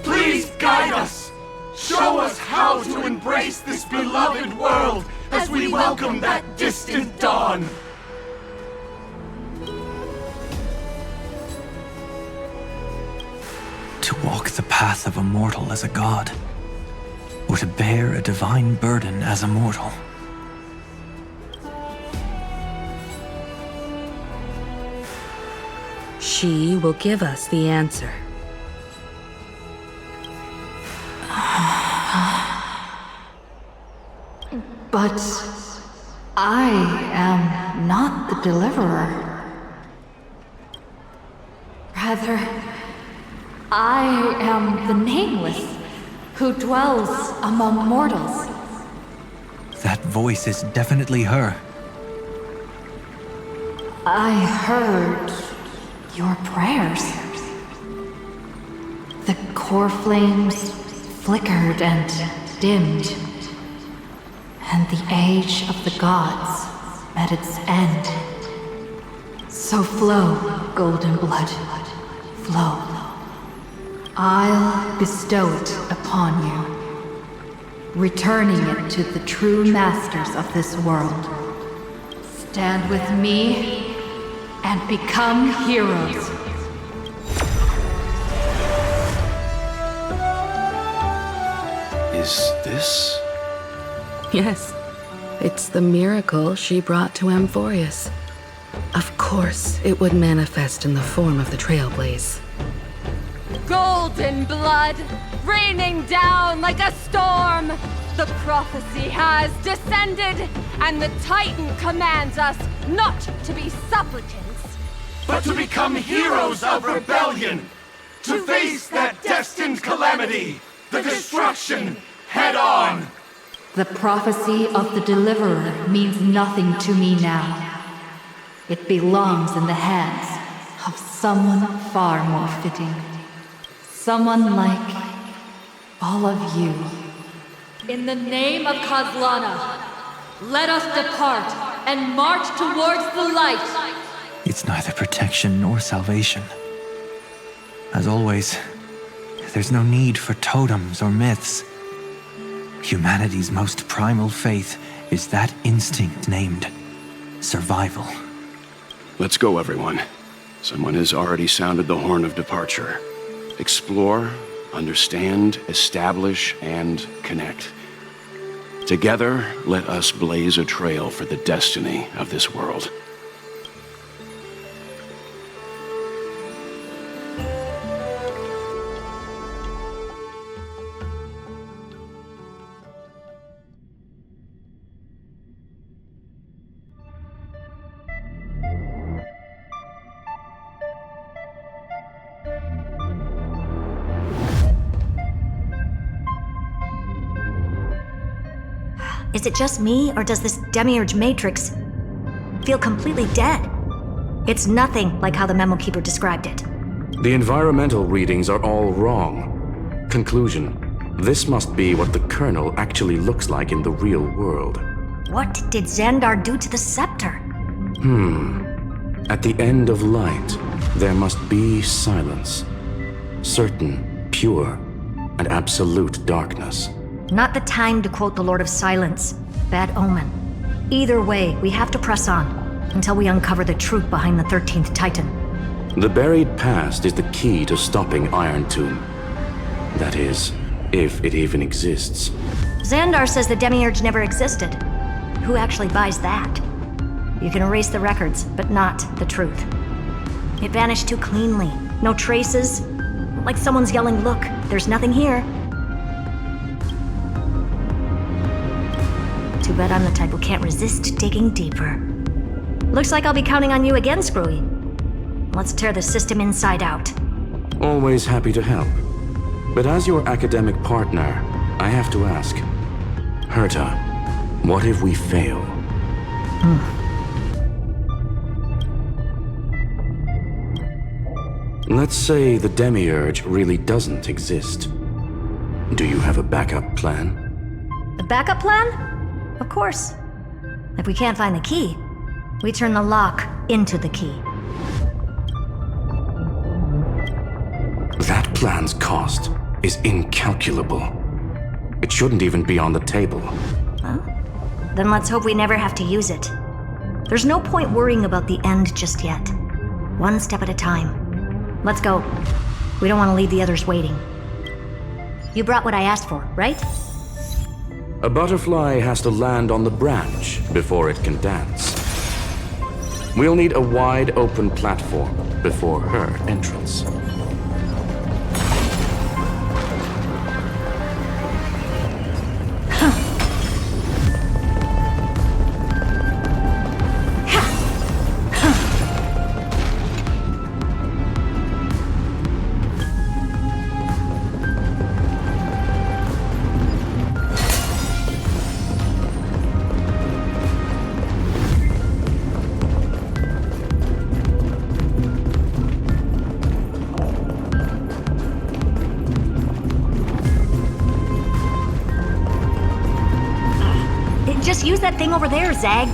Please guide us! Show us how to embrace this beloved world as we welcome that distant dawn! To walk the path of a mortal as a god, or to bear a divine burden as a mortal. She will give us the answer. But I am not the deliverer. Rather, I am the nameless who dwells among mortals. That voice is definitely her. I heard your prayers. The core flames flickered and dimmed, and the age of the gods met its end. So flow, golden blood, flow. I'll bestow it upon you, returning it to the true masters of this world. Stand with me and become heroes. Is this? Yes, it's the miracle she brought to Amphoreus. Of course, it would manifest in the form of the Trailblaze. Golden blood, raining down like a storm. The prophecy has descended, and the Titan commands us not to be supplicants, but to become heroes of rebellion, to face that destined calamity, the destruction, head on. The prophecy of the Deliverer means nothing to me now. It belongs in the hands of someone far more fitting. Someone like all of you. In the name of Kozlana, let us depart and march towards the light. It's neither protection nor salvation. As always, there's no need for totems or myths. Humanity's most primal faith is that instinct named survival. Let's go, everyone. Someone has already sounded the horn of departure. Explore, understand, establish, and connect. Together, let us blaze a trail for the destiny of this world. Is it just me, or does this demiurge matrix feel completely dead? It's nothing like how the memo keeper described it. The environmental readings are all wrong. Conclusion: this must be what the kernel actually looks like in the real world. What did Xandar do to the scepter? At the end of light, there must be silence. Certain, pure, and absolute darkness. Not the time to quote the Lord of Silence. Bad omen. Either way, we have to press on until we uncover the truth behind the 13th Titan. The buried past is the key to stopping Iron Tomb. That is, if it even exists. Xandar says the demiurge never existed. Who actually buys that? You can erase the records, but not the truth. It vanished too cleanly. No traces. Like someone's yelling, "Look, there's nothing here." Too bad I'm the type who can't resist digging deeper. Looks like I'll be counting on you again, Screwy. Let's tear the system inside out. Always happy to help. But as your academic partner, I have to ask. Herta, what if we fail? Let's say the demiurge really doesn't exist. Do you have a backup plan? A backup plan? Of course. If we can't find the key, we turn the lock into the key. That plan's cost is incalculable. It shouldn't even be on the table. Well, then let's hope we never have to use it. There's no point worrying about the end just yet. One step at a time. Let's go. We don't want to leave the others waiting. You brought what I asked for, right? A butterfly has to land on the branch before it can dance. We'll need a wide open platform before her entrance. Just use that thing over there, Zag.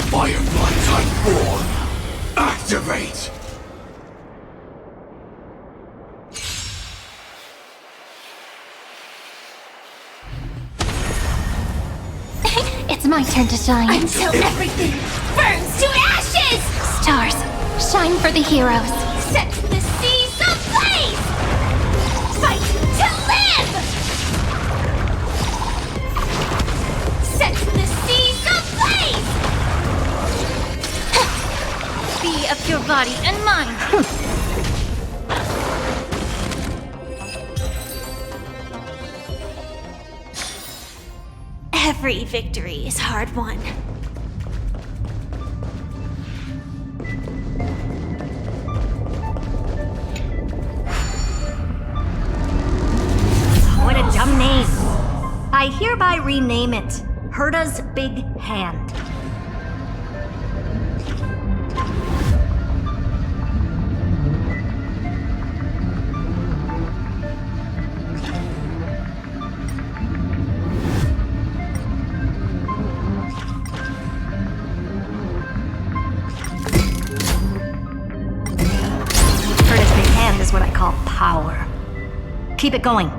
Firefly Type 4, activate! It's my turn to shine. Until everything burns to ashes! Stars, shine for the heroes. Set the seas ablaze! Fight to live! Set the seas ablaze! Be of your body and mind. Every victory is hard won. What a dumb name. I hereby rename it Herda's Big Hand. Herda's Big Hand is what I call power. Keep it going.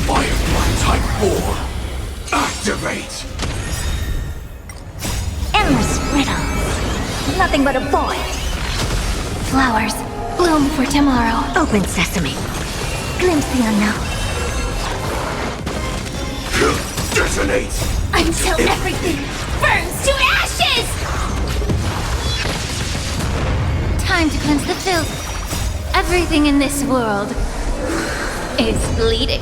Firefly Type 4, activate! Endless riddles. Nothing but a void. Flowers, bloom for tomorrow. Open sesame. Glimpse the unknown. Detonate! Until everything burns to ashes! Time to cleanse the filth. Everything in this world is bleeding.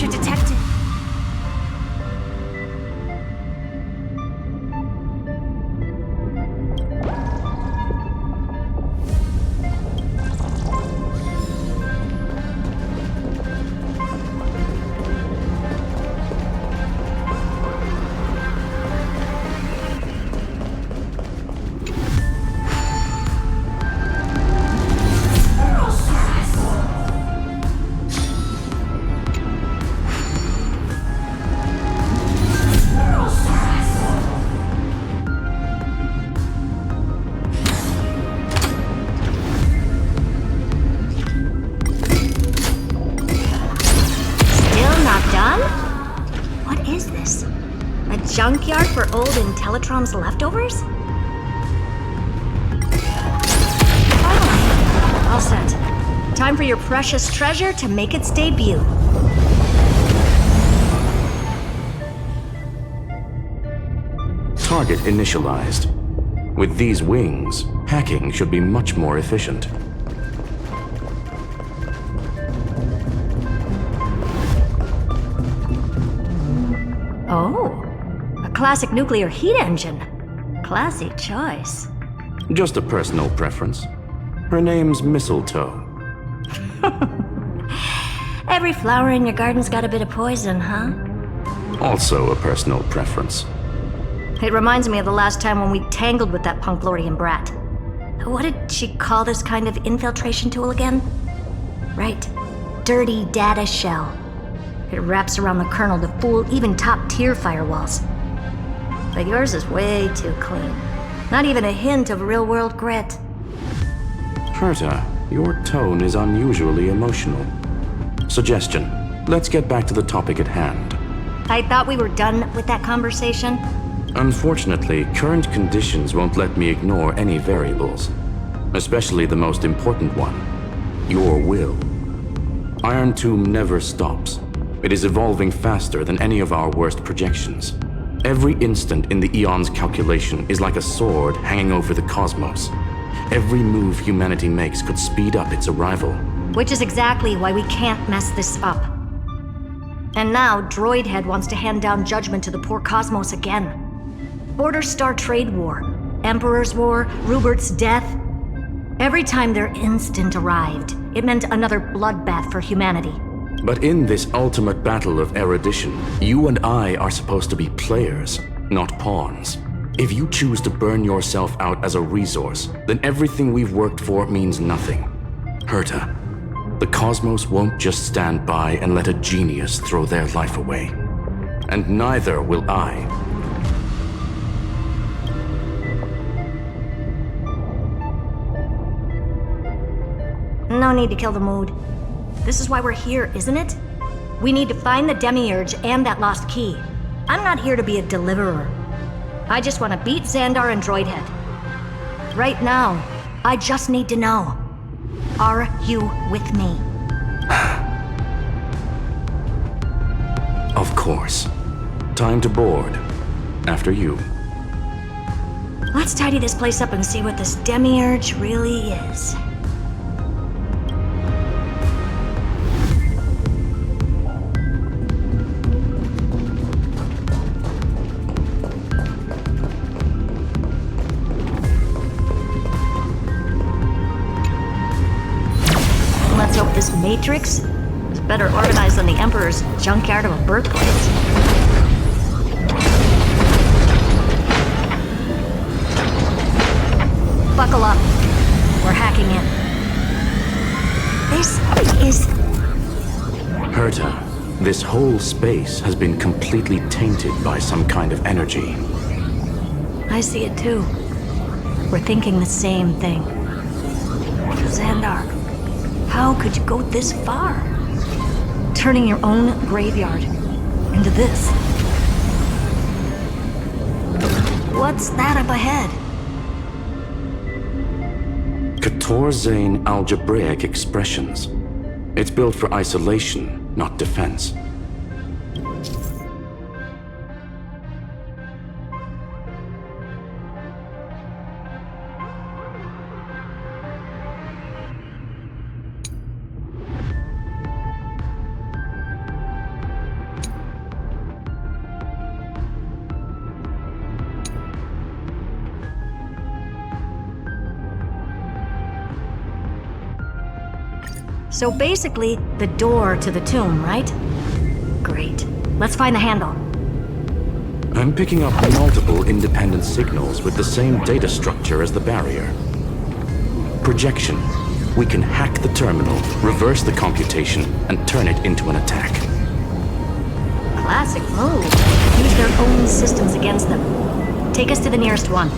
Danger detected. Junkyard for old Intellitrom's leftovers? Finally, all set. Time for your precious treasure to make its debut. Target initialized. With these wings, hacking should be much more efficient. Oh. Classic nuclear heat engine. Classy choice. Just a personal preference. Her name's Mistletoe. Every flower in your garden's got a bit of poison, huh? Also a personal preference. It reminds me of the last time when we tangled with that Punklordian brat. What did she call this kind of infiltration tool again? Right. Dirty data shell. It wraps around the kernel to fool even top-tier firewalls. But yours is way too clean. Not even a hint of real-world grit. Herta, your tone is unusually emotional. Suggestion, let's get back to the topic at hand. I thought we were done with that conversation. Unfortunately, current conditions won't let me ignore any variables. Especially the most important one, your will. Iron Tomb never stops. It is evolving faster than any of our worst projections. Every instant in the Eon's calculation is like a sword hanging over the cosmos. Every move humanity makes could speed up its arrival. Which is exactly why we can't mess this up. And now, Droidhead wants to hand down judgment to the poor cosmos again. Border Star Trade War, Emperor's War, Rubert's death. Every time their instant arrived, it meant another bloodbath for humanity. But in this ultimate battle of erudition, you and I are supposed to be players, not pawns. If you choose to burn yourself out as a resource, then everything we've worked for means nothing. Herta, the cosmos won't just stand by and let a genius throw their life away. And neither will I. No need to kill the mood. This is why we're here, isn't it? We need to find the Demiurge and that lost key. I'm not here to be a deliverer. I just want to beat Xandar and Droidhead. Right now, I just need to know. Are you with me? Of course. Time to board. After you. Let's tidy this place up and see what this Demiurge really is. This Matrix is better organized than the Emperor's junkyard of a birthplace. Buckle up. We're hacking in. This is... Herta, this whole space has been completely tainted by some kind of energy. I see it too. We're thinking the same thing. Xandar. How could you go this far? Turning your own graveyard into this. What's that up ahead? Katorzane algebraic expressions. It's built for isolation, not defense. So basically, the door to the tomb, right? Great. Let's find the handle. I'm picking up multiple independent signals with the same data structure as the barrier. Projection. We can hack the terminal, reverse the computation, and turn it into an attack. Classic move. Use their own systems against them. Take us to the nearest one.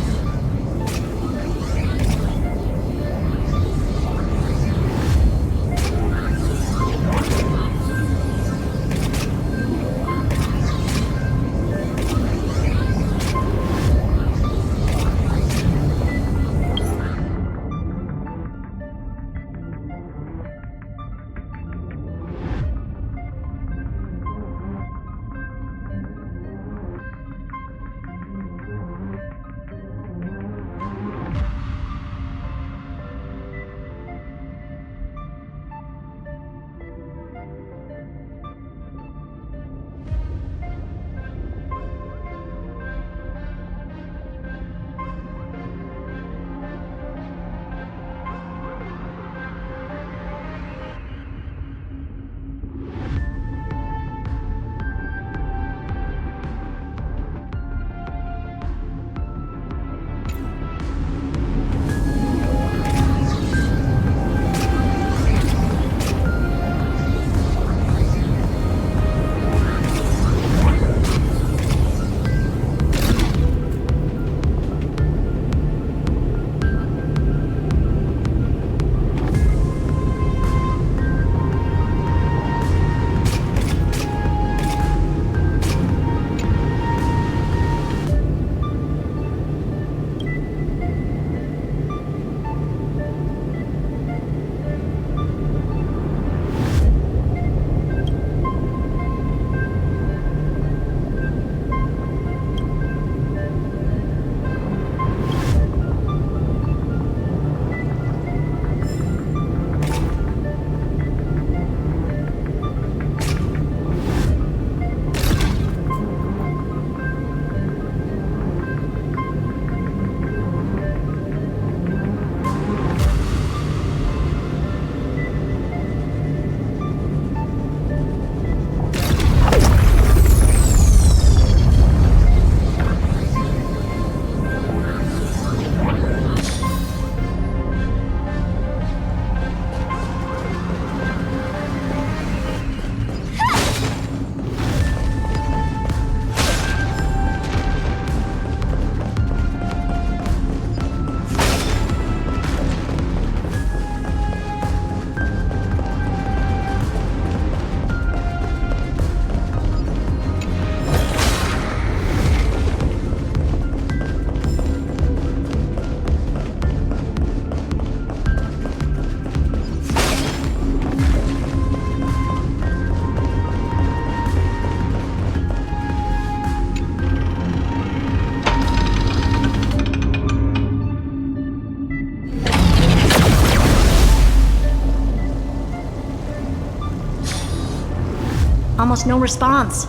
Almost no response.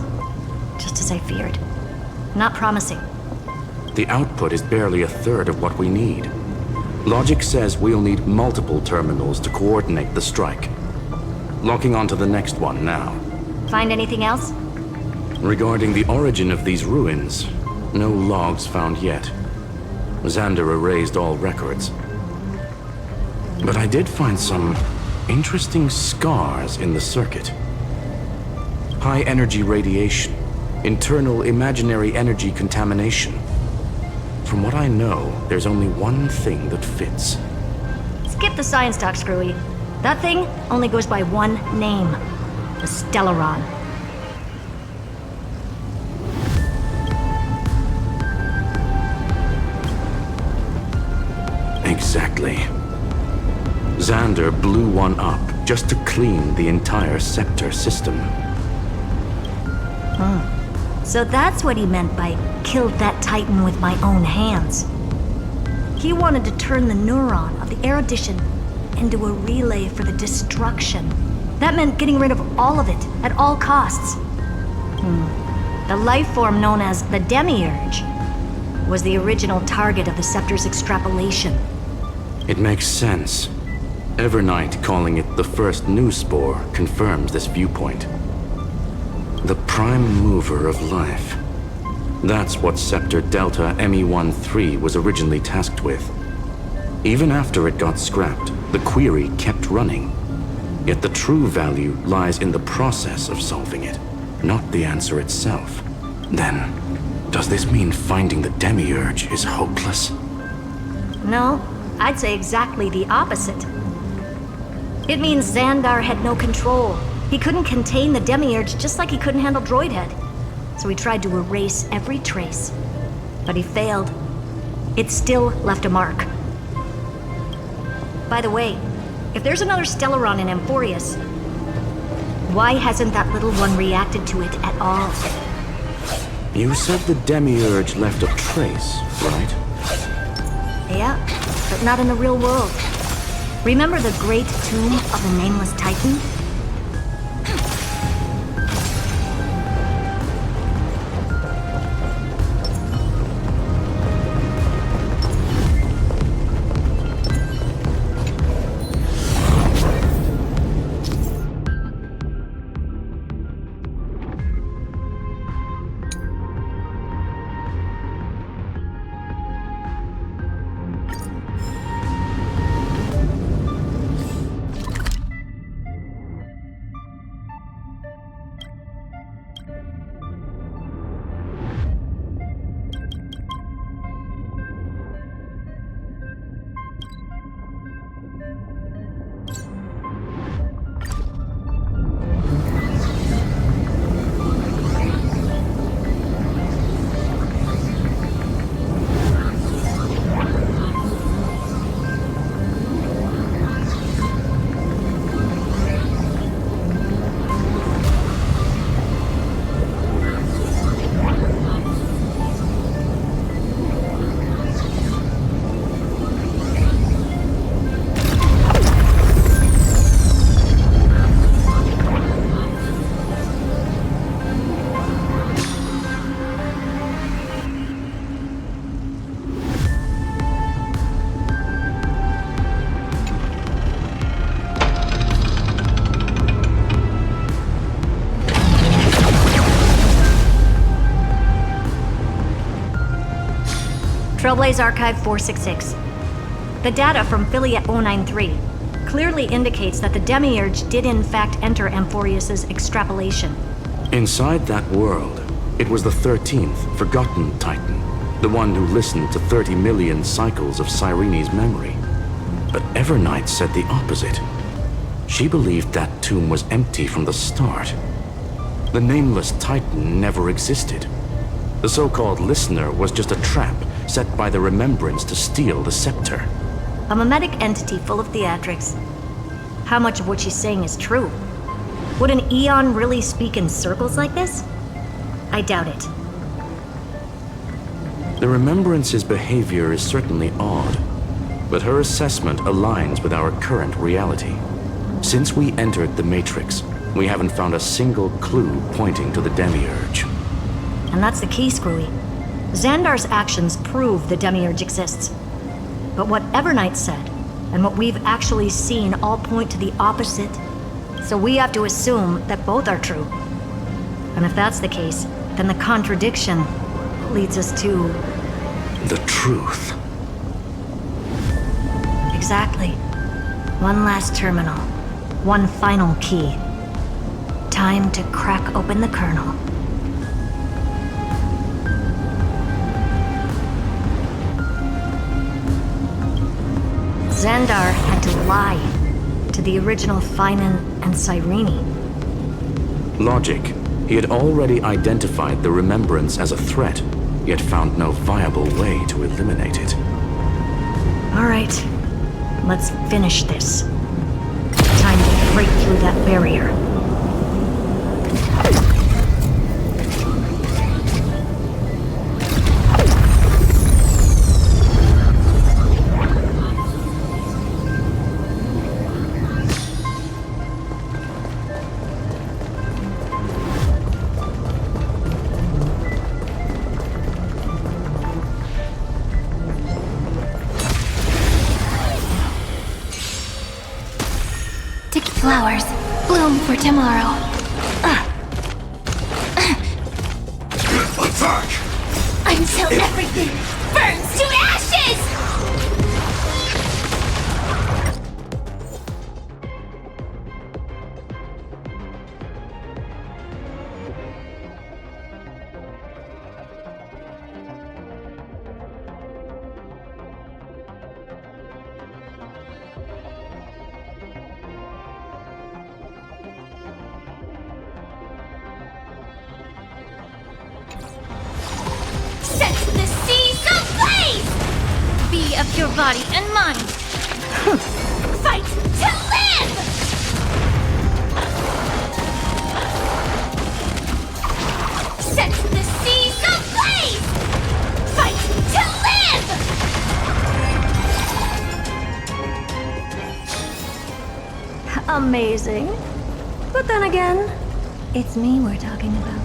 Just as I feared. Not promising. The output is barely a third of what we need. Logic says we'll need multiple terminals to coordinate the strike. Locking onto the next one now. Find anything else? Regarding the origin of these ruins, no logs found yet. Xander erased all records. But I did find some interesting scars in the circuit. High energy radiation, internal imaginary energy contamination. From what I know, there's only one thing that fits. Skip the science talk, Screwy. That thing only goes by one name. The Stellaron. Exactly. Xander blew one up just to clean the entire Scepter system. So that's what he meant by killed that Titan with my own hands. He wanted to turn the neuron of the erudition into a relay for the destruction. That meant getting rid of all of it at all costs. The life form known as the Demiurge was the original target of the Scepter's extrapolation. It makes sense. Evernight calling it the first new spore confirms this viewpoint. The prime mover of life. That's what Scepter Delta ME-13 was originally tasked with. Even after it got scrapped, the query kept running. Yet the true value lies in the process of solving it, not the answer itself. Then, does this mean finding the Demiurge is hopeless? No, I'd say exactly the opposite. It means Xandar had no control. He couldn't contain the Demiurge just like he couldn't handle Droidhead. So he tried to erase every trace. But he failed. It still left a mark. By the way, if there's another Stellaron in Amphoreus, why hasn't that little one reacted to it at all? You said the Demiurge left a trace, right? Yeah, but not in the real world. Remember the great tomb of the Nameless Titan? Trailblaze Archive 466. The data from Philia 093 clearly indicates that the Demiurge did in fact enter Amphoreus' extrapolation. Inside that world, it was the 13th, forgotten Titan, the one who listened to 30 million cycles of Cyrene's memory. But Evernight said the opposite. She believed that tomb was empty from the start. The Nameless Titan never existed. The so-called listener was just a trap set by the Remembrance to steal the scepter. A mimetic entity full of theatrics. How much of what she's saying is true? Would an Eon really speak in circles like this? I doubt it. The Remembrance's behavior is certainly odd, but her assessment aligns with our current reality. Since we entered the Matrix, we haven't found a single clue pointing to the Demiurge. And that's the key, Screwy. Xandar's actions prove the Demiurge exists. But what Evernight said, and what we've actually seen all point to the opposite. So we have to assume that both are true. And if that's the case, then the contradiction leads us to... the truth. Exactly. One last terminal. One final key. Time to crack open the kernel. Xandar had to lie to the original Finan and Cyrene. Logic. He had already identified the Remembrance as a threat, yet found no viable way to eliminate it. All right, let's finish this. Time to break through that barrier. flowers bloom for tomorrow. Attack! Until everything burns to ashes! Set the seas ablaze! Be of your body and mind. Fight to live! Set the seas ablaze! Fight to live! Amazing. But then again, it's me we're talking about.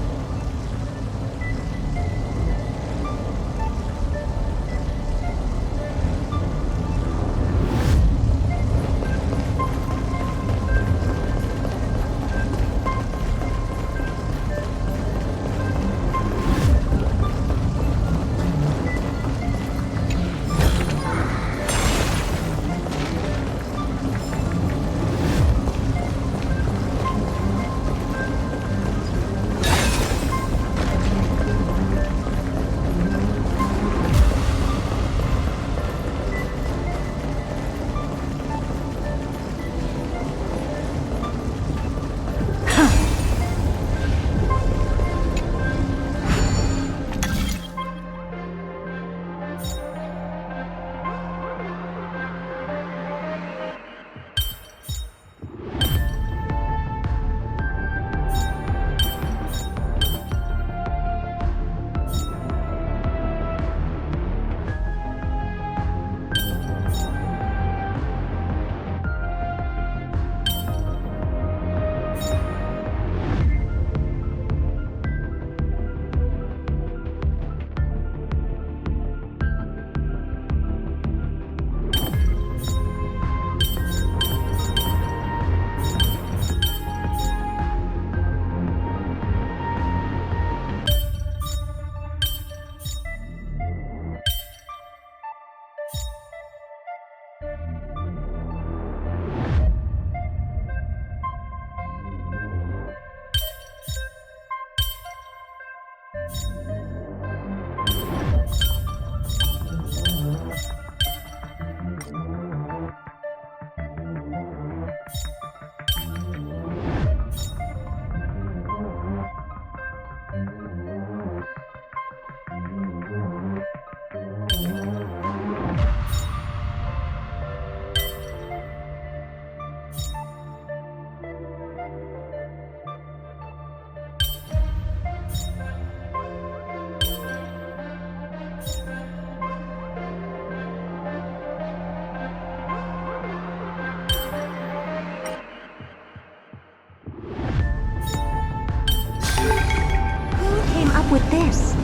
With this.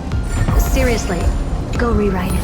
Seriously, go rewrite it.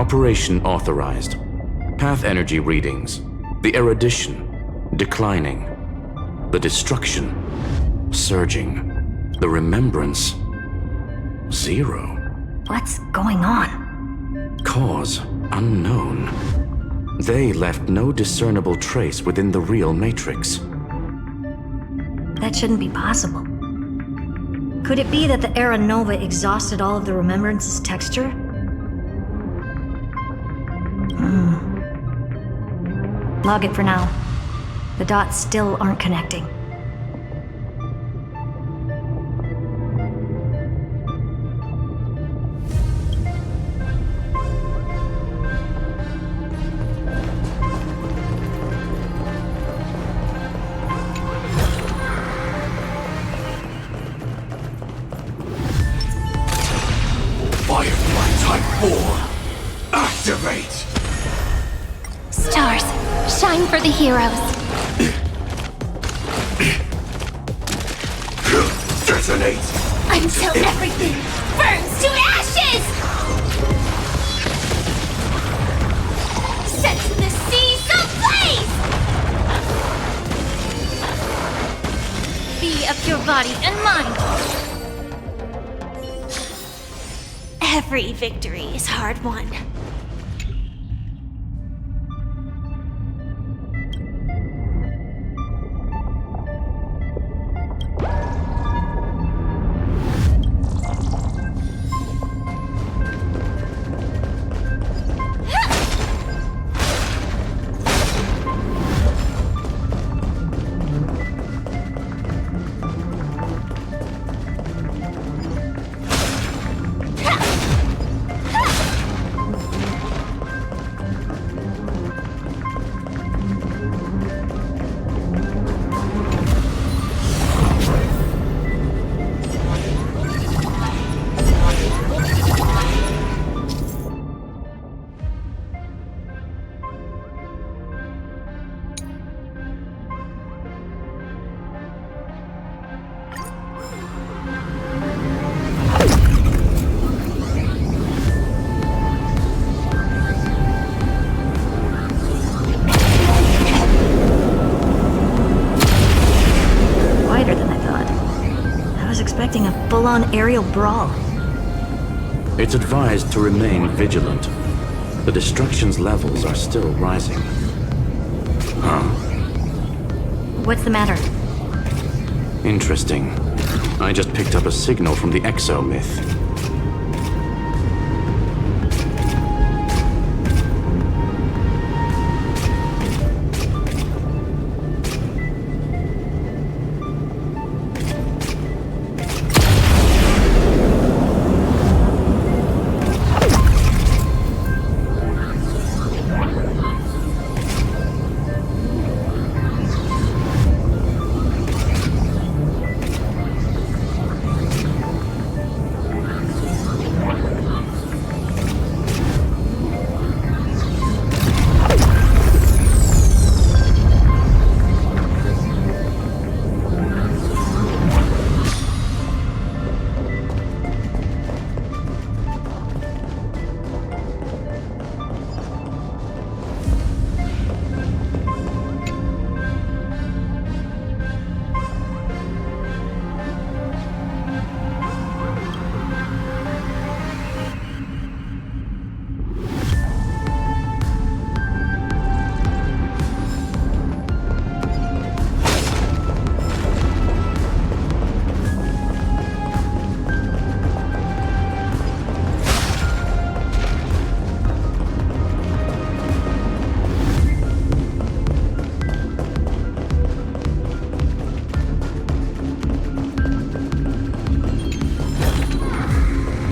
Operation authorized. Path energy readings. The erudition declining. The destruction surging. The remembrance 0. What's going on? Cause unknown. They left no discernible trace within the real Matrix. That shouldn't be possible. Could it be that the Era Nova exhausted all of the Remembrance's texture? Log it for now. The dots still aren't connecting. Firefly Type 4, activate! Stars, shine for the heroes. Detonate! Until everything burns to ashes! Set the seas ablaze! Be of your body and mind. Every victory is hard won. Expecting a full-on aerial brawl. It's advised to remain vigilant. The destruction's levels are still rising. Huh? What's the matter? Interesting. I just picked up a signal from the Exo myth.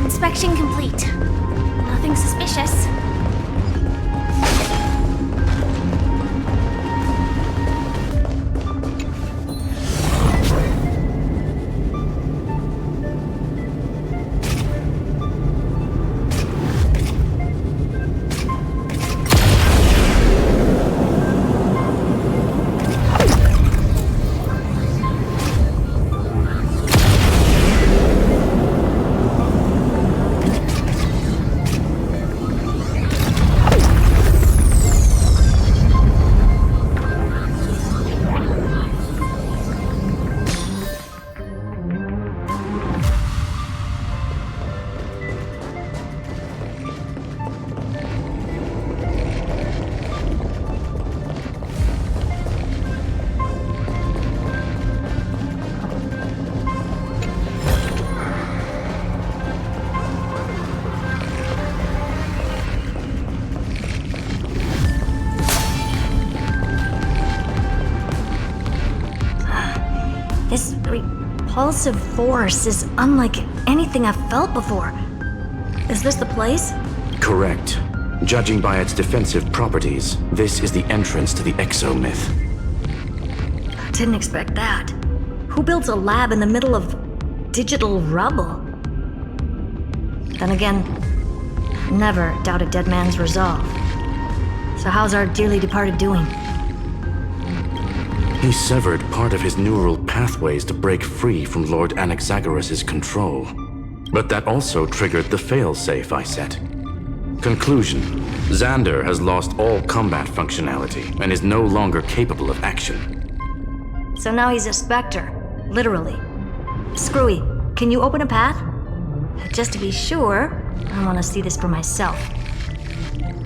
Inspection complete. Nothing suspicious. This repulsive force is unlike anything I've felt before. Is this the place? Correct. Judging by its defensive properties, this is the entrance to the exomyth. Didn't expect that. Who builds a lab in the middle of digital rubble? Then again, never doubt a dead man's resolve. So how's our dearly departed doing? He severed part of his neural pathways to break free from Lord Anaxagoras' control. But that also triggered the failsafe I set. Conclusion: Xander has lost all combat functionality and is no longer capable of action. So now he's a specter, literally. Screwy, can you open a path? Just to be sure, I want to see this for myself.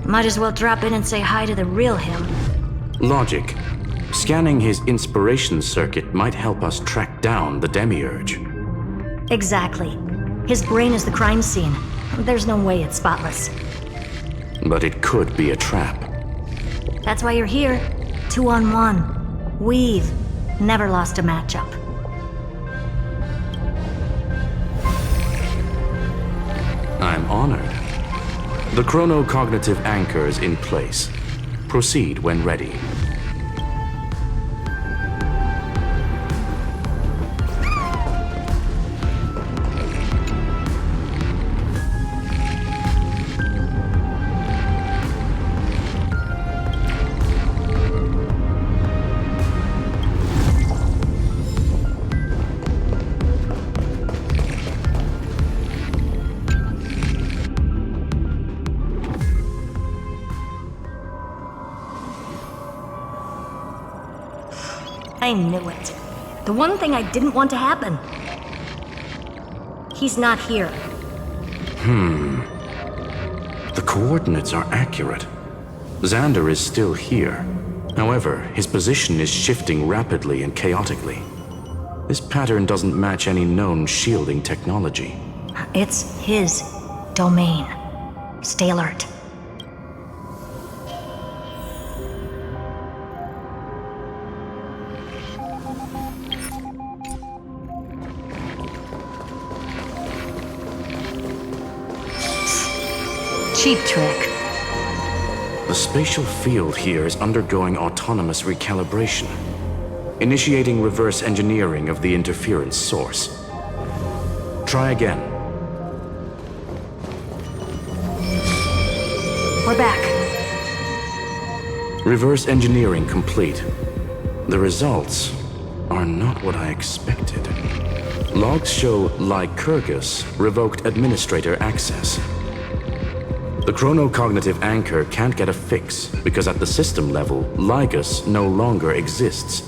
Might as well drop in and say hi to the real him. Logic. Scanning his inspiration circuit might help us track down the Demiurge. Exactly. His brain is the crime scene. There's no way it's spotless. But it could be a trap. That's why you're here. 2-on-1. We've never lost a matchup. I'm honored. The chronocognitive anchor is in place. Proceed when ready. I knew it. The one thing I didn't want to happen. He's not here. The coordinates are accurate. Xander is still here. However, his position is shifting rapidly and chaotically. This pattern doesn't match any known shielding technology. It's his domain. Stay alert. Cheap trick. The spatial field here is undergoing autonomous recalibration, initiating reverse engineering of the interference source. Try again. We're back. Reverse engineering complete. The results are not what I expected. Logs show Lycurgus revoked administrator access. The chronocognitive anchor can't get a fix because at the system level, Lygus no longer exists.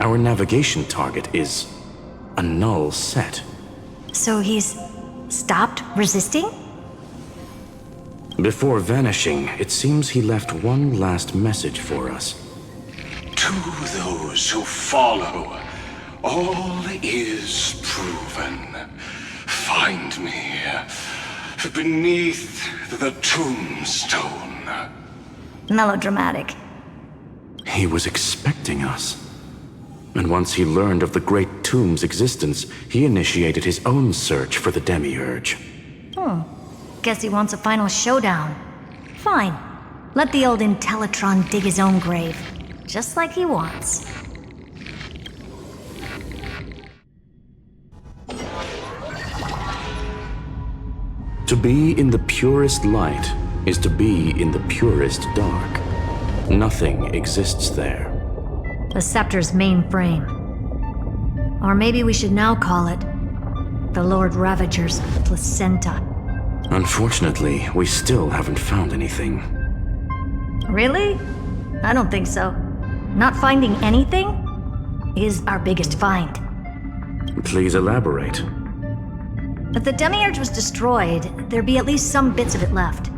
Our navigation target is a null set. So he's stopped resisting? Before vanishing, it seems he left one last message for us. To those who follow, all is proven. Find me beneath the tombstone. Melodramatic. He was expecting us. And once he learned of the Great Tomb's existence, he initiated his own search for the Demiurge. Guess he wants a final showdown. Fine. Let the old Intellitron dig his own grave. Just like he wants. To be in the purest light is to be in the purest dark. Nothing exists there. The Scepter's main frame. Or maybe we should now call it the Lord Ravager's placenta. Unfortunately, we still haven't found anything. Really? I don't think so. Not finding anything is our biggest find. Please elaborate. If the Demiurge was destroyed, there'd be at least some bits of it left.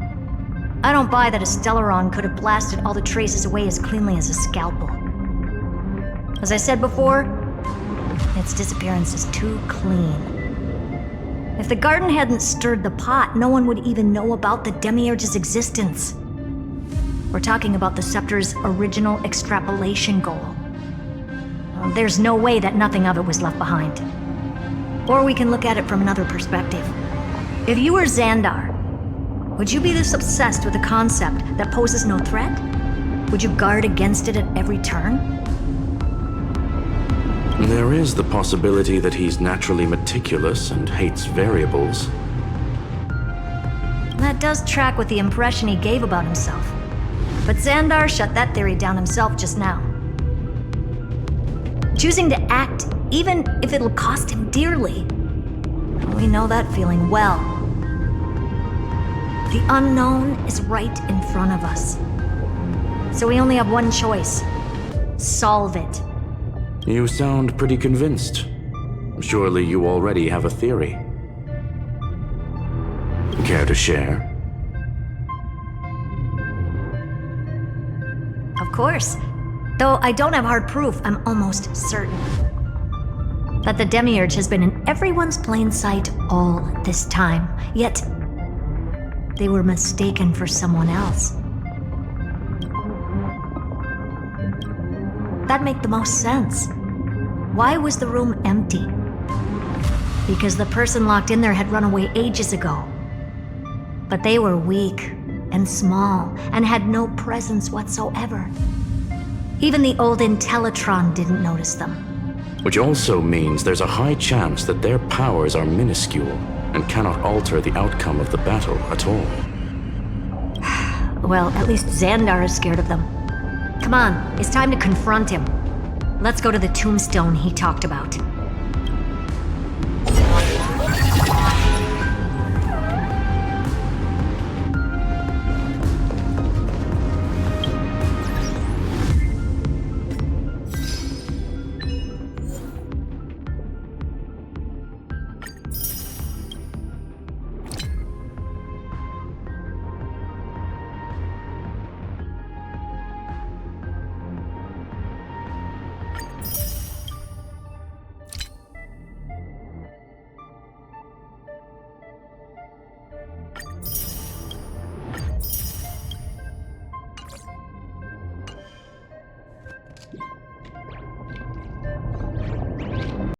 I don't buy that a Stellaron could have blasted all the traces away as cleanly as a scalpel. As I said before, its disappearance is too clean. If the garden hadn't stirred the pot, no one would even know about the Demiurge's existence. We're talking about the Scepter's original extrapolation goal. There's no way that nothing of it was left behind. Or we can look at it from another perspective. If you were Xandar, would you be this obsessed with a concept that poses no threat? Would you guard against it at every turn? There is the possibility that he's naturally meticulous and hates variables. That does track with the impression he gave about himself. But Xandar shut that theory down himself just now. Choosing to act, even if it'll cost him dearly. We know that feeling well. The unknown is right in front of us. So we only have one choice. Solve it. You sound pretty convinced. Surely you already have a theory. Care to share? Of course. Though I don't have hard proof, I'm almost certain that the Demiurge has been in everyone's plain sight all this time. Yet, they were mistaken for someone else. That'd make the most sense. Why was the room empty? Because the person locked in there had run away ages ago. But they were weak and small and had no presence whatsoever. Even the old Intellitron didn't notice them. Which also means there's a high chance that their powers are minuscule and cannot alter the outcome of the battle at all. Well, at least Xandar is scared of them. Come on, it's time to confront him. Let's go to the tombstone he talked about.